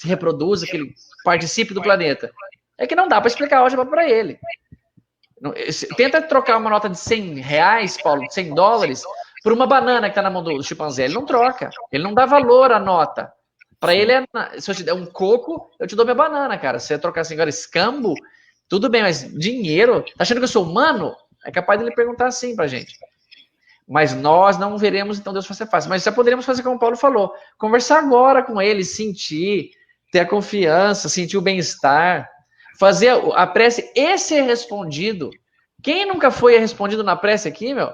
reproduza, que ele participe do planeta. É que não dá para explicar álgebra para ele. Tenta trocar uma nota de R$100, Paulo, de $100, por uma banana que está na mão do chimpanzé. Ele não troca. Ele não dá valor à nota. Para ele, se eu te der um coco, eu te dou minha banana, cara. Se você trocar assim, agora escambo, tudo bem, mas dinheiro? Tá achando que eu sou humano? É capaz dele perguntar assim pra gente. Mas nós não veremos, então, Deus fazer fácil. Mas já poderíamos fazer como o Paulo falou. Conversar agora com ele, sentir, ter a confiança, sentir o bem-estar. Fazer a prece e ser respondido. Quem nunca foi respondido na prece aqui, meu?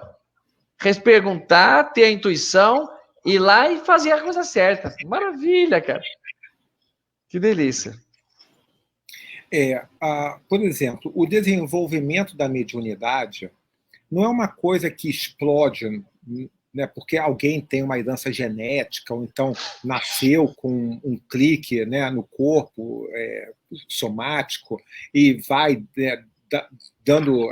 Perguntar, ter a intuição, ir lá e fazer a coisa certa. Maravilha, cara. Que delícia. Por exemplo, o desenvolvimento da mediunidade não é uma coisa que explode, né, porque alguém tem uma herança genética, ou então nasceu com um clique, né, no corpo somático e vai dando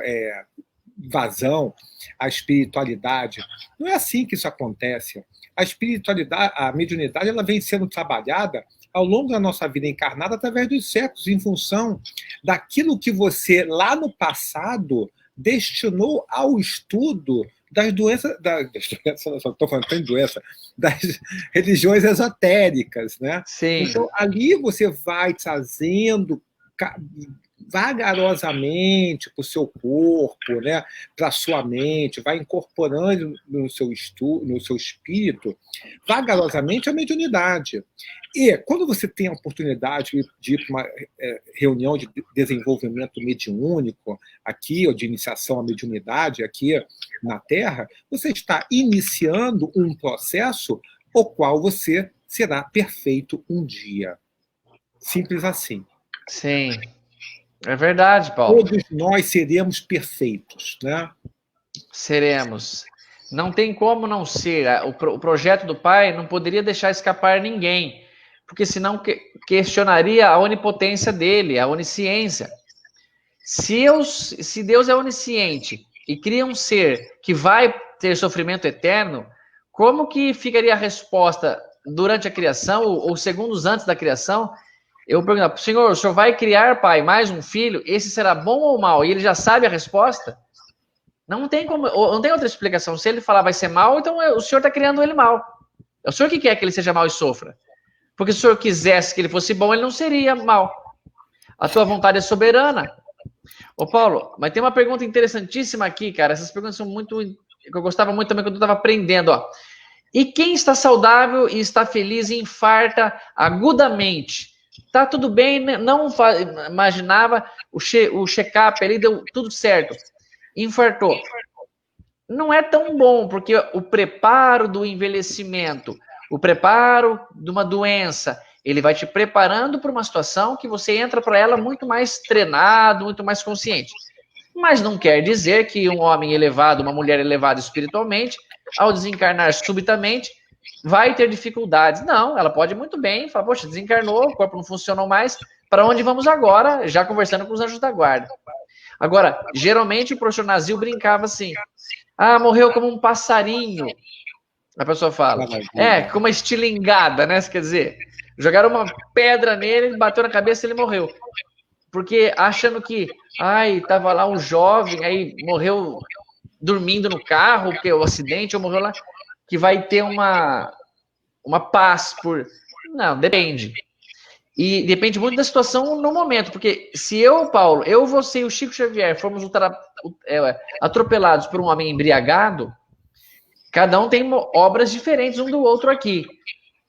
vazão à espiritualidade. Não é assim que isso acontece. A espiritualidade, a mediunidade, ela vem sendo trabalhada ao longo da nossa vida encarnada através dos séculos, em função daquilo que você, lá no passado, destinou ao estudo das doenças, só estou falando de doença, das religiões esotéricas, né? Sim. Então, ali você vai trazendo vagarosamente para o seu corpo, né, para a sua mente, vai incorporando no seu espírito, vagarosamente, a mediunidade. E quando você tem a oportunidade de ir para uma reunião de desenvolvimento mediúnico, aqui, ou de iniciação à mediunidade, aqui na Terra, você está iniciando um processo o qual você será perfeito um dia. Simples assim. Sim. É verdade, Paulo. Todos nós seremos perfeitos, né? Seremos. Não tem como não ser. O projeto do Pai não poderia deixar escapar ninguém, porque senão questionaria a onipotência dele, a onisciência. Se Deus é onisciente e cria um ser que vai ter sofrimento eterno, como que ficaria a resposta durante a criação ou segundos antes da criação? Eu pergunto, Senhor, o Senhor vai criar, Pai, mais um filho? Esse será bom ou mal? E ele já sabe a resposta? Não tem como, não tem outra explicação. Se ele falar vai ser mal, então o Senhor está criando ele mal. É o Senhor que quer que ele seja mal e sofra. Porque se o Senhor quisesse que ele fosse bom, ele não seria mal. A tua vontade é soberana. Ô, Paulo, mas tem uma pergunta interessantíssima aqui, cara. Essas perguntas são muito... que eu gostava muito também quando eu estava aprendendo, ó. E quem está saudável e está feliz e infarta agudamente? Tá tudo bem, não imaginava o check-up ali, deu tudo certo. Infartou. Não é tão bom, porque o preparo do envelhecimento, o preparo de uma doença, ele vai te preparando para uma situação que você entra para ela muito mais treinado, muito mais consciente. Mas não quer dizer que um homem elevado, uma mulher elevada espiritualmente, ao desencarnar subitamente, vai ter dificuldades. Não, ela pode muito bem falar, poxa, desencarnou, o corpo não funcionou mais, para onde vamos agora? Já conversando com os anjos da guarda. Agora, geralmente o professor Nazil brincava assim, morreu como um passarinho. A pessoa fala, com uma estilingada, né? Quer dizer, jogaram uma pedra nele, ele bateu na cabeça e ele morreu. Porque achando que, tava lá um jovem, aí morreu dormindo no carro, porque o acidente, ou morreu lá, que vai ter uma paz por... Não, depende. E depende muito da situação no momento, porque se eu, Paulo, você e o Chico Xavier fomos atropelados por um homem embriagado, cada um tem obras diferentes um do outro aqui.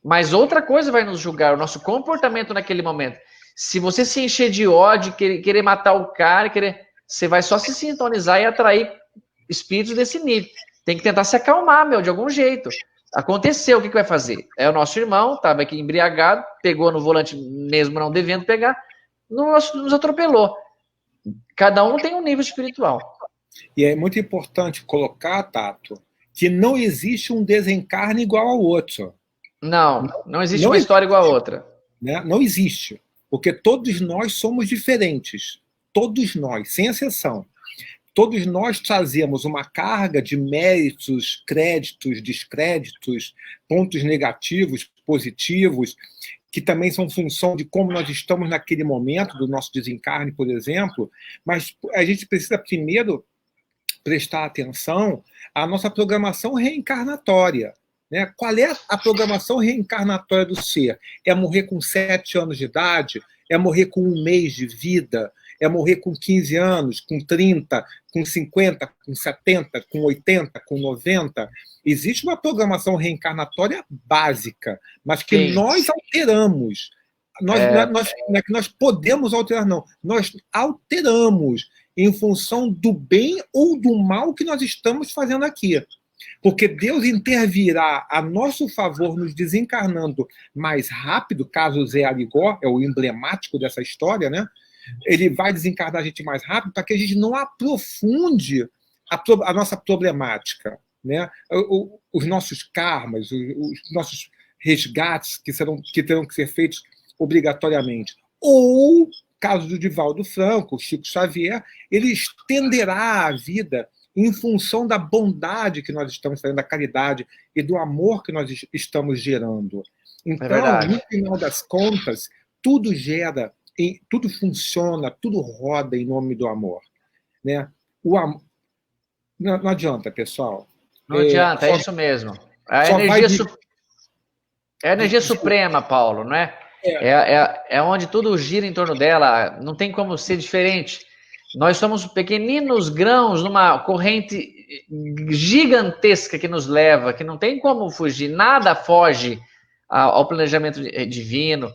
Mas outra coisa vai nos julgar, o nosso comportamento naquele momento. Se você se encher de ódio, querer matar o cara, você vai só se sintonizar e atrair espíritos desse nível. Tem que tentar se acalmar, de algum jeito. Aconteceu, o que vai fazer? É o nosso irmão, estava aqui embriagado, pegou no volante mesmo não devendo pegar, nos atropelou. Cada um tem um nível espiritual. E é muito importante colocar, Tato, que não existe um desencarne igual ao outro. Não existe uma história igual a outra. Né? Não existe. Porque todos nós somos diferentes. Todos nós, sem exceção. Todos nós trazemos uma carga de méritos, créditos, descréditos, pontos negativos, positivos, que também são função de como nós estamos naquele momento do nosso desencarne, por exemplo, mas a gente precisa primeiro prestar atenção à nossa programação reencarnatória. Né? Qual é a programação reencarnatória do ser? É morrer com 7 anos de idade? É morrer com 1 mês de vida? É morrer com 15 anos, com 30, com 50, com 70, com 80, com 90? Existe uma programação reencarnatória básica, mas que Sim. nós alteramos. Não é que nós podemos alterar, não. Nós alteramos em função do bem ou do mal que nós estamos fazendo aqui. Porque Deus intervirá a nosso favor nos desencarnando mais rápido, caso Zé Arigó é o emblemático dessa história, né? Ele vai desencarnar a gente mais rápido para que a gente não aprofunde a nossa problemática, né? Os nossos karmas, os nossos resgates que terão que ser feitos obrigatoriamente. Ou, caso do Divaldo Franco, Chico Xavier, ele estenderá a vida em função da bondade que nós estamos fazendo, da caridade e do amor que nós estamos gerando. Então, no final das contas, tudo gera, tudo funciona, tudo roda em nome do amor. Né? Não adianta, pessoal. Não adianta, é isso mesmo. A energia suprema, Paulo, não é? É onde tudo gira em torno dela, não tem como ser diferente. Nós somos pequeninos grãos numa corrente gigantesca que nos leva, que não tem como fugir, nada foge ao planejamento divino.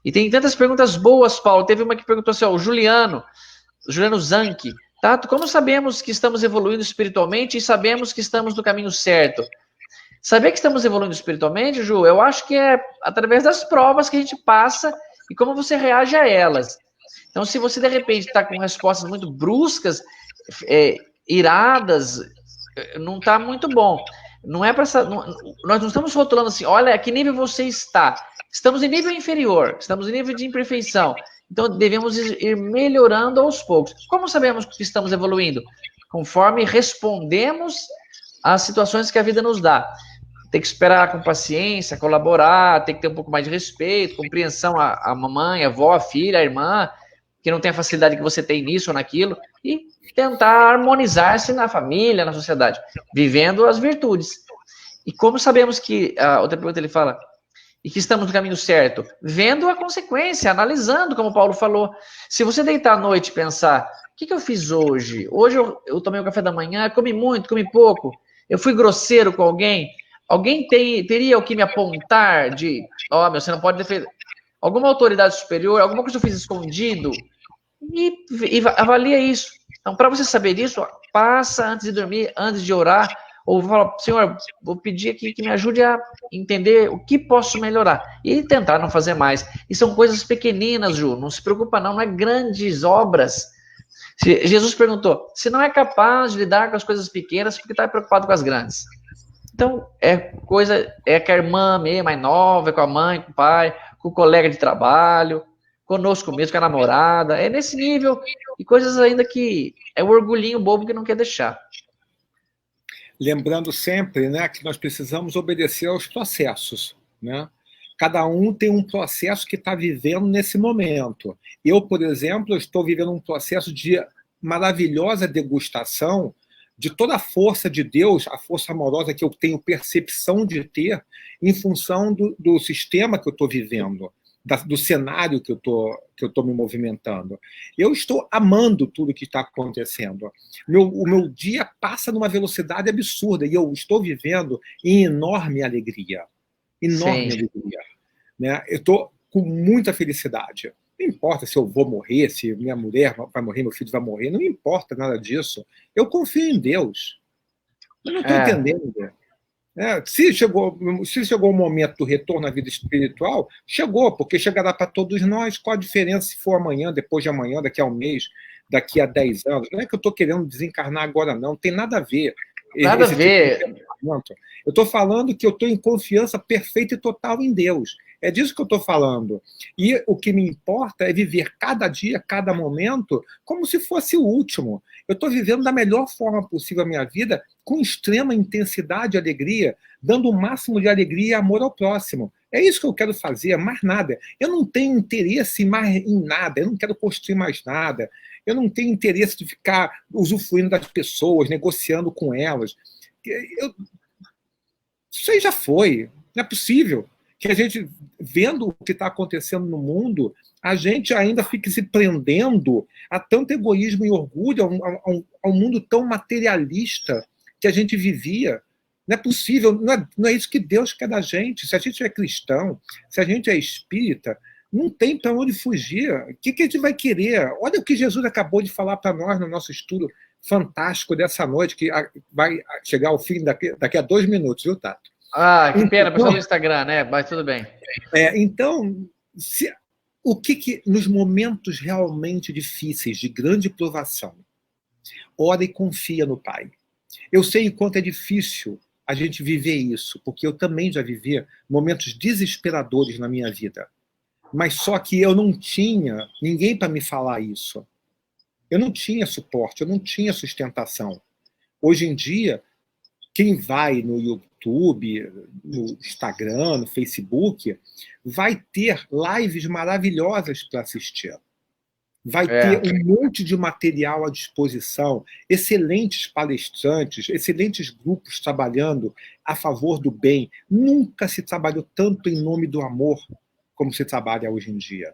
E tem tantas perguntas boas, Paulo. Teve uma que perguntou assim, ó, o Juliano Zanchi, Tato, como sabemos que estamos evoluindo espiritualmente e sabemos que estamos no caminho certo? Saber que estamos evoluindo espiritualmente, Ju, eu acho que é através das provas que a gente passa e como você reage a elas. Então, se você, de repente, está com respostas muito bruscas, iradas, não está muito bom. Não é para nós não estamos rotulando assim, olha, a que nível você está. Estamos em nível inferior, estamos em nível de imperfeição. Então, devemos ir melhorando aos poucos. Como sabemos que estamos evoluindo? Conforme respondemos às situações que a vida nos dá. Tem que esperar com paciência, colaborar, tem que ter um pouco mais de respeito, compreensão à mamãe, à avó, à filha, à irmã, que não tem a facilidade que você tem nisso ou naquilo, e tentar harmonizar-se na família, na sociedade, vivendo as virtudes. E como sabemos que, outra pergunta ele fala, e que estamos no caminho certo? Vendo a consequência, analisando, como o Paulo falou. Se você deitar à noite e pensar, o que eu fiz hoje? Hoje eu tomei o café da manhã, comi muito, comi pouco, eu fui grosseiro com alguém? Alguém teria o que me apontar de, você não pode defender alguma autoridade superior, alguma coisa que eu fiz escondido? E avalia isso. Então, para você saber isso, passa antes de dormir, antes de orar, ou fala, Senhor, vou pedir aqui que me ajude a entender o que posso melhorar e tentar não fazer mais. E são coisas pequeninas, Ju, não se preocupa não é grandes obras. Jesus perguntou, se não é capaz de lidar com as coisas pequenas, porque está preocupado com as grandes. Então, com a irmã meio mais nova, com a mãe, com o pai, com o colega de trabalho, conosco mesmo, com a namorada, é nesse nível, e coisas ainda que é o orgulhinho bobo que não quer deixar. Lembrando sempre, né, que nós precisamos obedecer aos processos, né? Cada um tem um processo que está vivendo nesse momento. Eu, por exemplo, estou vivendo um processo de maravilhosa degustação de toda a força de Deus, a força amorosa que eu tenho percepção de ter, em função do sistema que eu estou vivendo, do cenário que eu estou me movimentando. Eu estou amando tudo que está acontecendo. O meu dia passa numa velocidade absurda e eu estou vivendo em enorme alegria. Enorme alegria. Né? Eu estou com muita felicidade. Não importa se eu vou morrer, se minha mulher vai morrer, meu filho vai morrer, não importa nada disso. Eu confio em Deus. Eu não estou entendendo. Se chegou o momento do retorno à vida espiritual, chegou, porque chegará para todos nós. Qual a diferença se for amanhã, depois de amanhã, daqui a um mês, daqui a 10 anos? Não é que eu estou querendo desencarnar agora, não tem nada a ver. Nada a ver. Eu estou falando que eu estou em confiança perfeita e total em Deus. É disso que eu estou falando. E o que me importa é viver cada dia, cada momento, como se fosse o último. Eu estou vivendo da melhor forma possível a minha vida, com extrema intensidade e alegria, dando o máximo de alegria e amor ao próximo. É isso que eu quero fazer, mais nada. Eu não tenho interesse mais em nada, eu não quero construir mais nada. Eu não tenho interesse de ficar usufruindo das pessoas, negociando com elas. Isso aí já foi. Não é possível que a gente, vendo o que está acontecendo no mundo, a gente ainda fique se prendendo a tanto egoísmo e orgulho, a um mundo tão materialista que a gente vivia. Não é possível, não é isso que Deus quer da gente. Se a gente é cristão, se a gente é espírita, não tem para onde fugir. O que a gente vai querer? Olha o que Jesus acabou de falar para nós no nosso estudo fantástico dessa noite, que vai chegar ao fim daqui a 2 minutos, viu, Tato? Que pena, pessoal do Instagram, né? Mas tudo bem. Então, o que nos momentos realmente difíceis, de grande provação, ora e confia no Pai. Eu sei o quanto é difícil a gente viver isso, porque eu também já vivi momentos desesperadores na minha vida. Mas só que eu não tinha ninguém para me falar isso. Eu não tinha suporte, eu não tinha sustentação. Hoje em dia, quem vai no YouTube, no Instagram, no Facebook, vai ter lives maravilhosas para assistir. vai ter um monte de material à disposição, excelentes palestrantes, excelentes grupos trabalhando a favor do bem. Nunca se trabalhou tanto em nome do amor como se trabalha hoje em dia.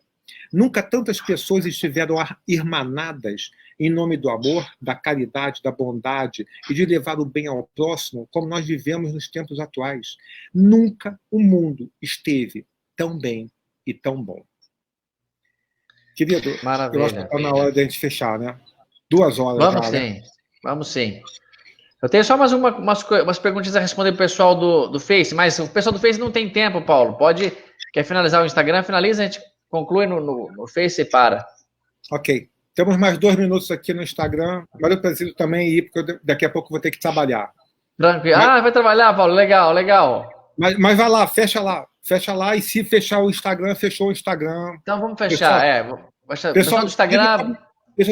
Nunca tantas pessoas estiveram irmanadas em nome do amor, da caridade, da bondade e de levar o bem ao próximo como nós vivemos nos tempos atuais. Nunca o mundo esteve tão bem e tão bom. Querido, maravilha. Eu acho que está na hora de a gente fechar, né? 2 horas vamos já, sim, né? Vamos sim. Eu tenho só mais umas perguntas a responder pro pessoal do Face, mas o pessoal do Face não tem tempo, Paulo. Quer finalizar o Instagram? Finaliza, a gente conclui no Face e para. Ok. Temos mais 2 minutos aqui no Instagram, mas eu preciso também ir, porque daqui a pouco vou ter que trabalhar. Tranquilo. Vai trabalhar, Paulo? Legal. Mas vai lá, fecha lá, e se fechar o Instagram, fechou o Instagram. Então vamos fechar, pessoal do Instagram... Deixa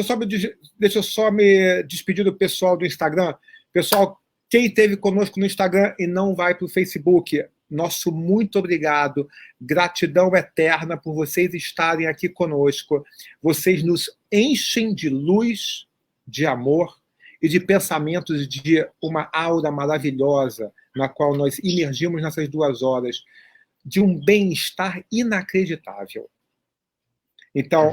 eu só me despedir do pessoal do Instagram. Pessoal, quem esteve conosco no Instagram e não vai para o Facebook, nosso muito obrigado. Gratidão eterna por vocês estarem aqui conosco. Vocês nos enchem de luz, de amor e de pensamentos de uma aura maravilhosa na qual nós imergimos nessas 2 horas, de um bem-estar inacreditável. Então,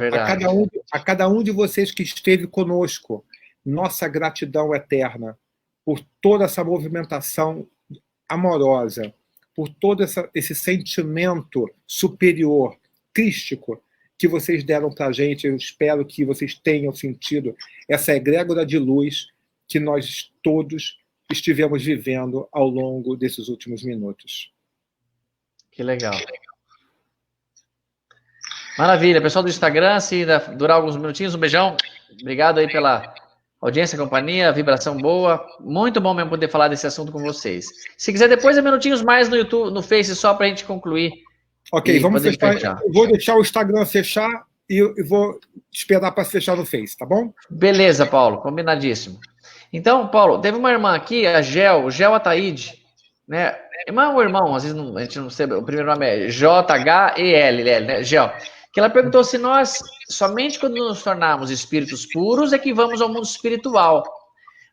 a cada um de vocês que esteve conosco, nossa gratidão eterna por toda essa movimentação amorosa, por todo esse sentimento superior, crístico, que vocês deram para a gente. Eu espero que vocês tenham sentido essa egrégora de luz que nós todos estivemos vivendo ao longo desses últimos minutos. Que legal. Maravilha. Pessoal do Instagram, se durar alguns minutinhos, um beijão. Obrigado aí pela audiência, companhia, vibração boa. Muito bom mesmo poder falar desse assunto com vocês. Se quiser, depois minutinhos mais no YouTube, no Face, só para a gente concluir. Ok, vamos fechar. Eu vou deixar o Instagram fechar e eu vou esperar para fechar no Face, tá bom? Beleza, Paulo, combinadíssimo. Então, Paulo, teve uma irmã aqui, a Gel Ataíde, né? Irmã ou irmão, às vezes a gente não sabe, o primeiro nome é J-H-E-L, né? Gel. Que ela perguntou se nós, somente quando nos tornarmos espíritos puros, é que vamos ao mundo espiritual.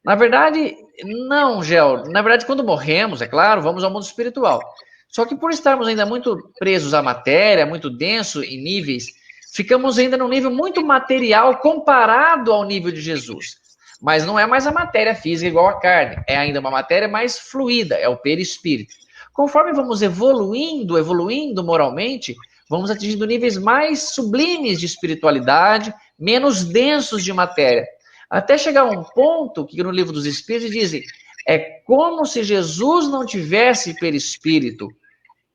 Na verdade, não, Gel. Na verdade, quando morremos, é claro, vamos ao mundo espiritual. Só que por estarmos ainda muito presos à matéria, muito denso em níveis, ficamos ainda num nível muito material comparado ao nível de Jesus. Mas não é mais a matéria física igual a carne, é ainda uma matéria mais fluida, é o perispírito. Conforme vamos evoluindo moralmente, vamos atingindo níveis mais sublimes de espiritualidade, menos densos de matéria. Até chegar a um ponto que no livro dos Espíritos dizem, é como se Jesus não tivesse perispírito.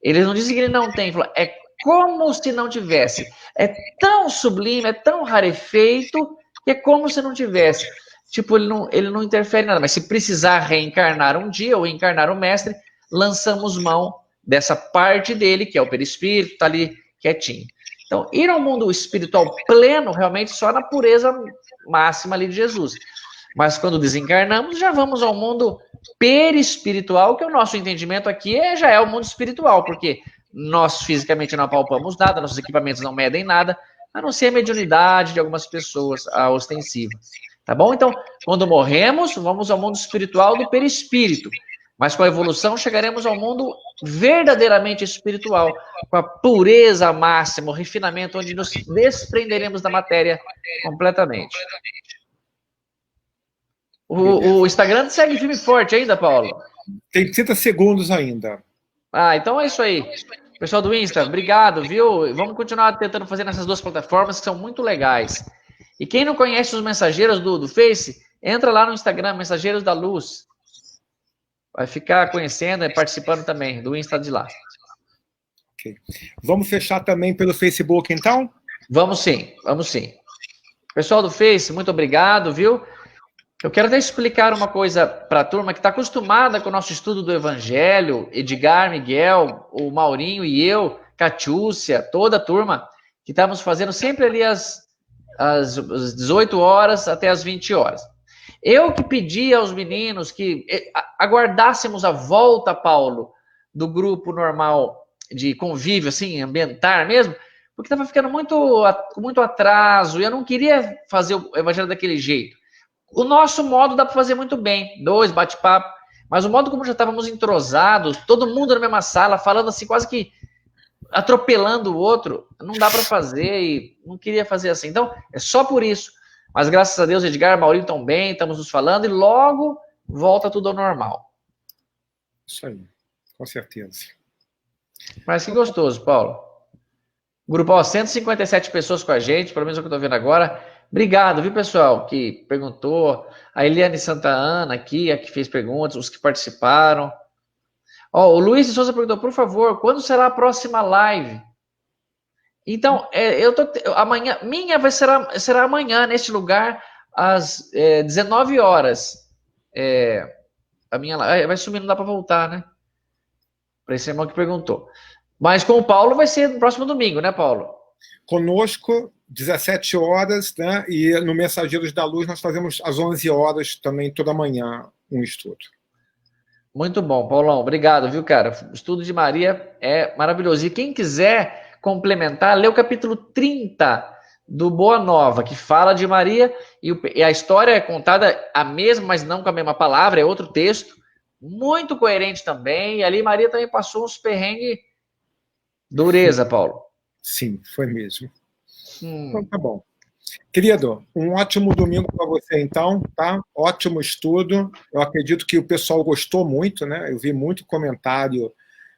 Eles não dizem que ele não tem, é como se não tivesse. É tão sublime, é tão rarefeito, que é como se não tivesse. Tipo, ele não interfere em nada, mas se precisar reencarnar um dia, ou encarnar o mestre, lançamos mão dessa parte dele, que é o perispírito, está ali quietinho. Então, ir ao mundo espiritual pleno, realmente, só na pureza máxima ali de Jesus. Mas quando desencarnamos, já vamos ao mundo perispiritual, que o nosso entendimento aqui já é o mundo espiritual, porque nós fisicamente não apalpamos nada, nossos equipamentos não medem nada, a não ser a mediunidade de algumas pessoas, a ostensiva. Tá bom? Então, quando morremos, vamos ao mundo espiritual do perispírito. Mas com a evolução chegaremos ao mundo verdadeiramente espiritual, com a pureza máxima, o refinamento, onde nos desprenderemos da matéria completamente. O Instagram segue firme e forte ainda, Paulo? Tem 30 segundos ainda. Então é isso aí. Pessoal do Insta, obrigado, viu? Vamos continuar tentando fazer nessas 2 plataformas que são muito legais. E quem não conhece os mensageiros do Face, entra lá no Instagram, Mensageiros da Luz. Vai ficar conhecendo e participando também do Insta de lá. Ok. Vamos fechar também pelo Facebook, então? Vamos sim. Pessoal do Face, muito obrigado, viu? Eu quero até explicar uma coisa para a turma que está acostumada com o nosso estudo do Evangelho, Edgar, Miguel, o Maurinho e eu, Catiúcia, toda a turma, que estamos fazendo sempre ali às 18 horas até às 20 horas. Eu que pedi aos meninos que aguardássemos a volta, Paulo, do grupo normal de convívio, assim, ambientar mesmo, porque estava ficando com muito atraso, e eu não queria fazer o evangelho daquele jeito. O nosso modo dá para fazer muito bem, 2 bate-papo, mas o modo como já estávamos entrosados, todo mundo na mesma sala, falando assim, quase que atropelando o outro, não dá para fazer e não queria fazer assim. Então, é só por isso. Mas graças a Deus, Edgar e Maurício estão bem, estamos nos falando e logo volta tudo ao normal. Isso aí, com certeza. Mas que gostoso, Paulo. Grupo, ó, 157 pessoas com a gente, pelo menos é o que eu estou vendo agora. Obrigado, viu, pessoal, que perguntou. A Eliane Santa Ana aqui, a que fez perguntas, os que participaram. Ó, o Luiz de Souza perguntou, por favor, quando será a próxima live? Então, amanhã, será amanhã, neste lugar, às 19 horas. A minha live vai sumir, não dá para voltar, né? Para esse irmão que perguntou. Mas com o Paulo vai ser no próximo domingo, né, Paulo? Conosco, 17 horas, né? E no Mensageiros da Luz nós fazemos às 11 horas também, toda manhã, um estudo. Muito bom, Paulão. Obrigado, viu, cara? O estudo de Maria é maravilhoso. E quem quiser complementar, lê o capítulo 30 do Boa Nova, que fala de Maria, e a história é contada a mesma, mas não com a mesma palavra, é outro texto, muito coerente também, e ali Maria também passou uns perrengues dureza, Paulo. Sim, foi mesmo. Então tá bom. Querido, um ótimo domingo para você, então, tá? Ótimo estudo. Eu acredito que o pessoal gostou muito, né? Eu vi muito comentário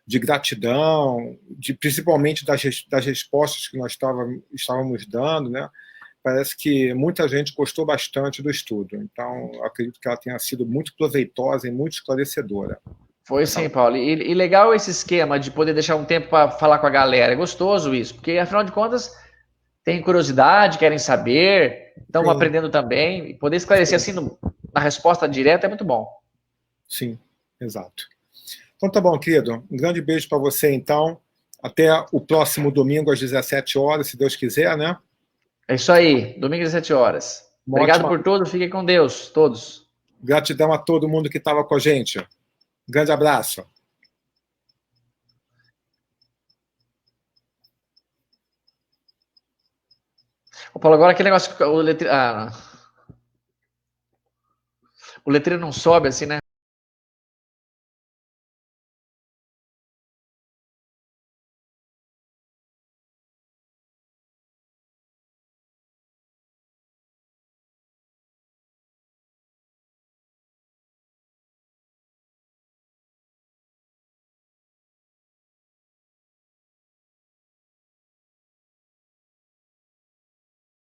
de gratidão, principalmente das respostas que nós estávamos dando, né? Parece que muita gente gostou bastante do estudo. Então, eu acredito que ela tenha sido muito proveitosa e muito esclarecedora. Foi sim, Paulo. E legal esse esquema de poder deixar um tempo para falar com a galera. É gostoso isso, porque afinal de contas tem curiosidade, querem saber, estão aprendendo também. E poder esclarecer assim na resposta direta é muito bom. Sim, exato. Então tá bom, querido. Um grande beijo para você, então. Até o próximo domingo às 17 horas, se Deus quiser, né? É isso aí, domingo às 17 horas. Obrigado por tudo, fiquem com Deus, todos. Gratidão a todo mundo que estava com a gente. Grande abraço. Ô, Paulo, agora aquele negócio que o letreiro não sobe assim, né?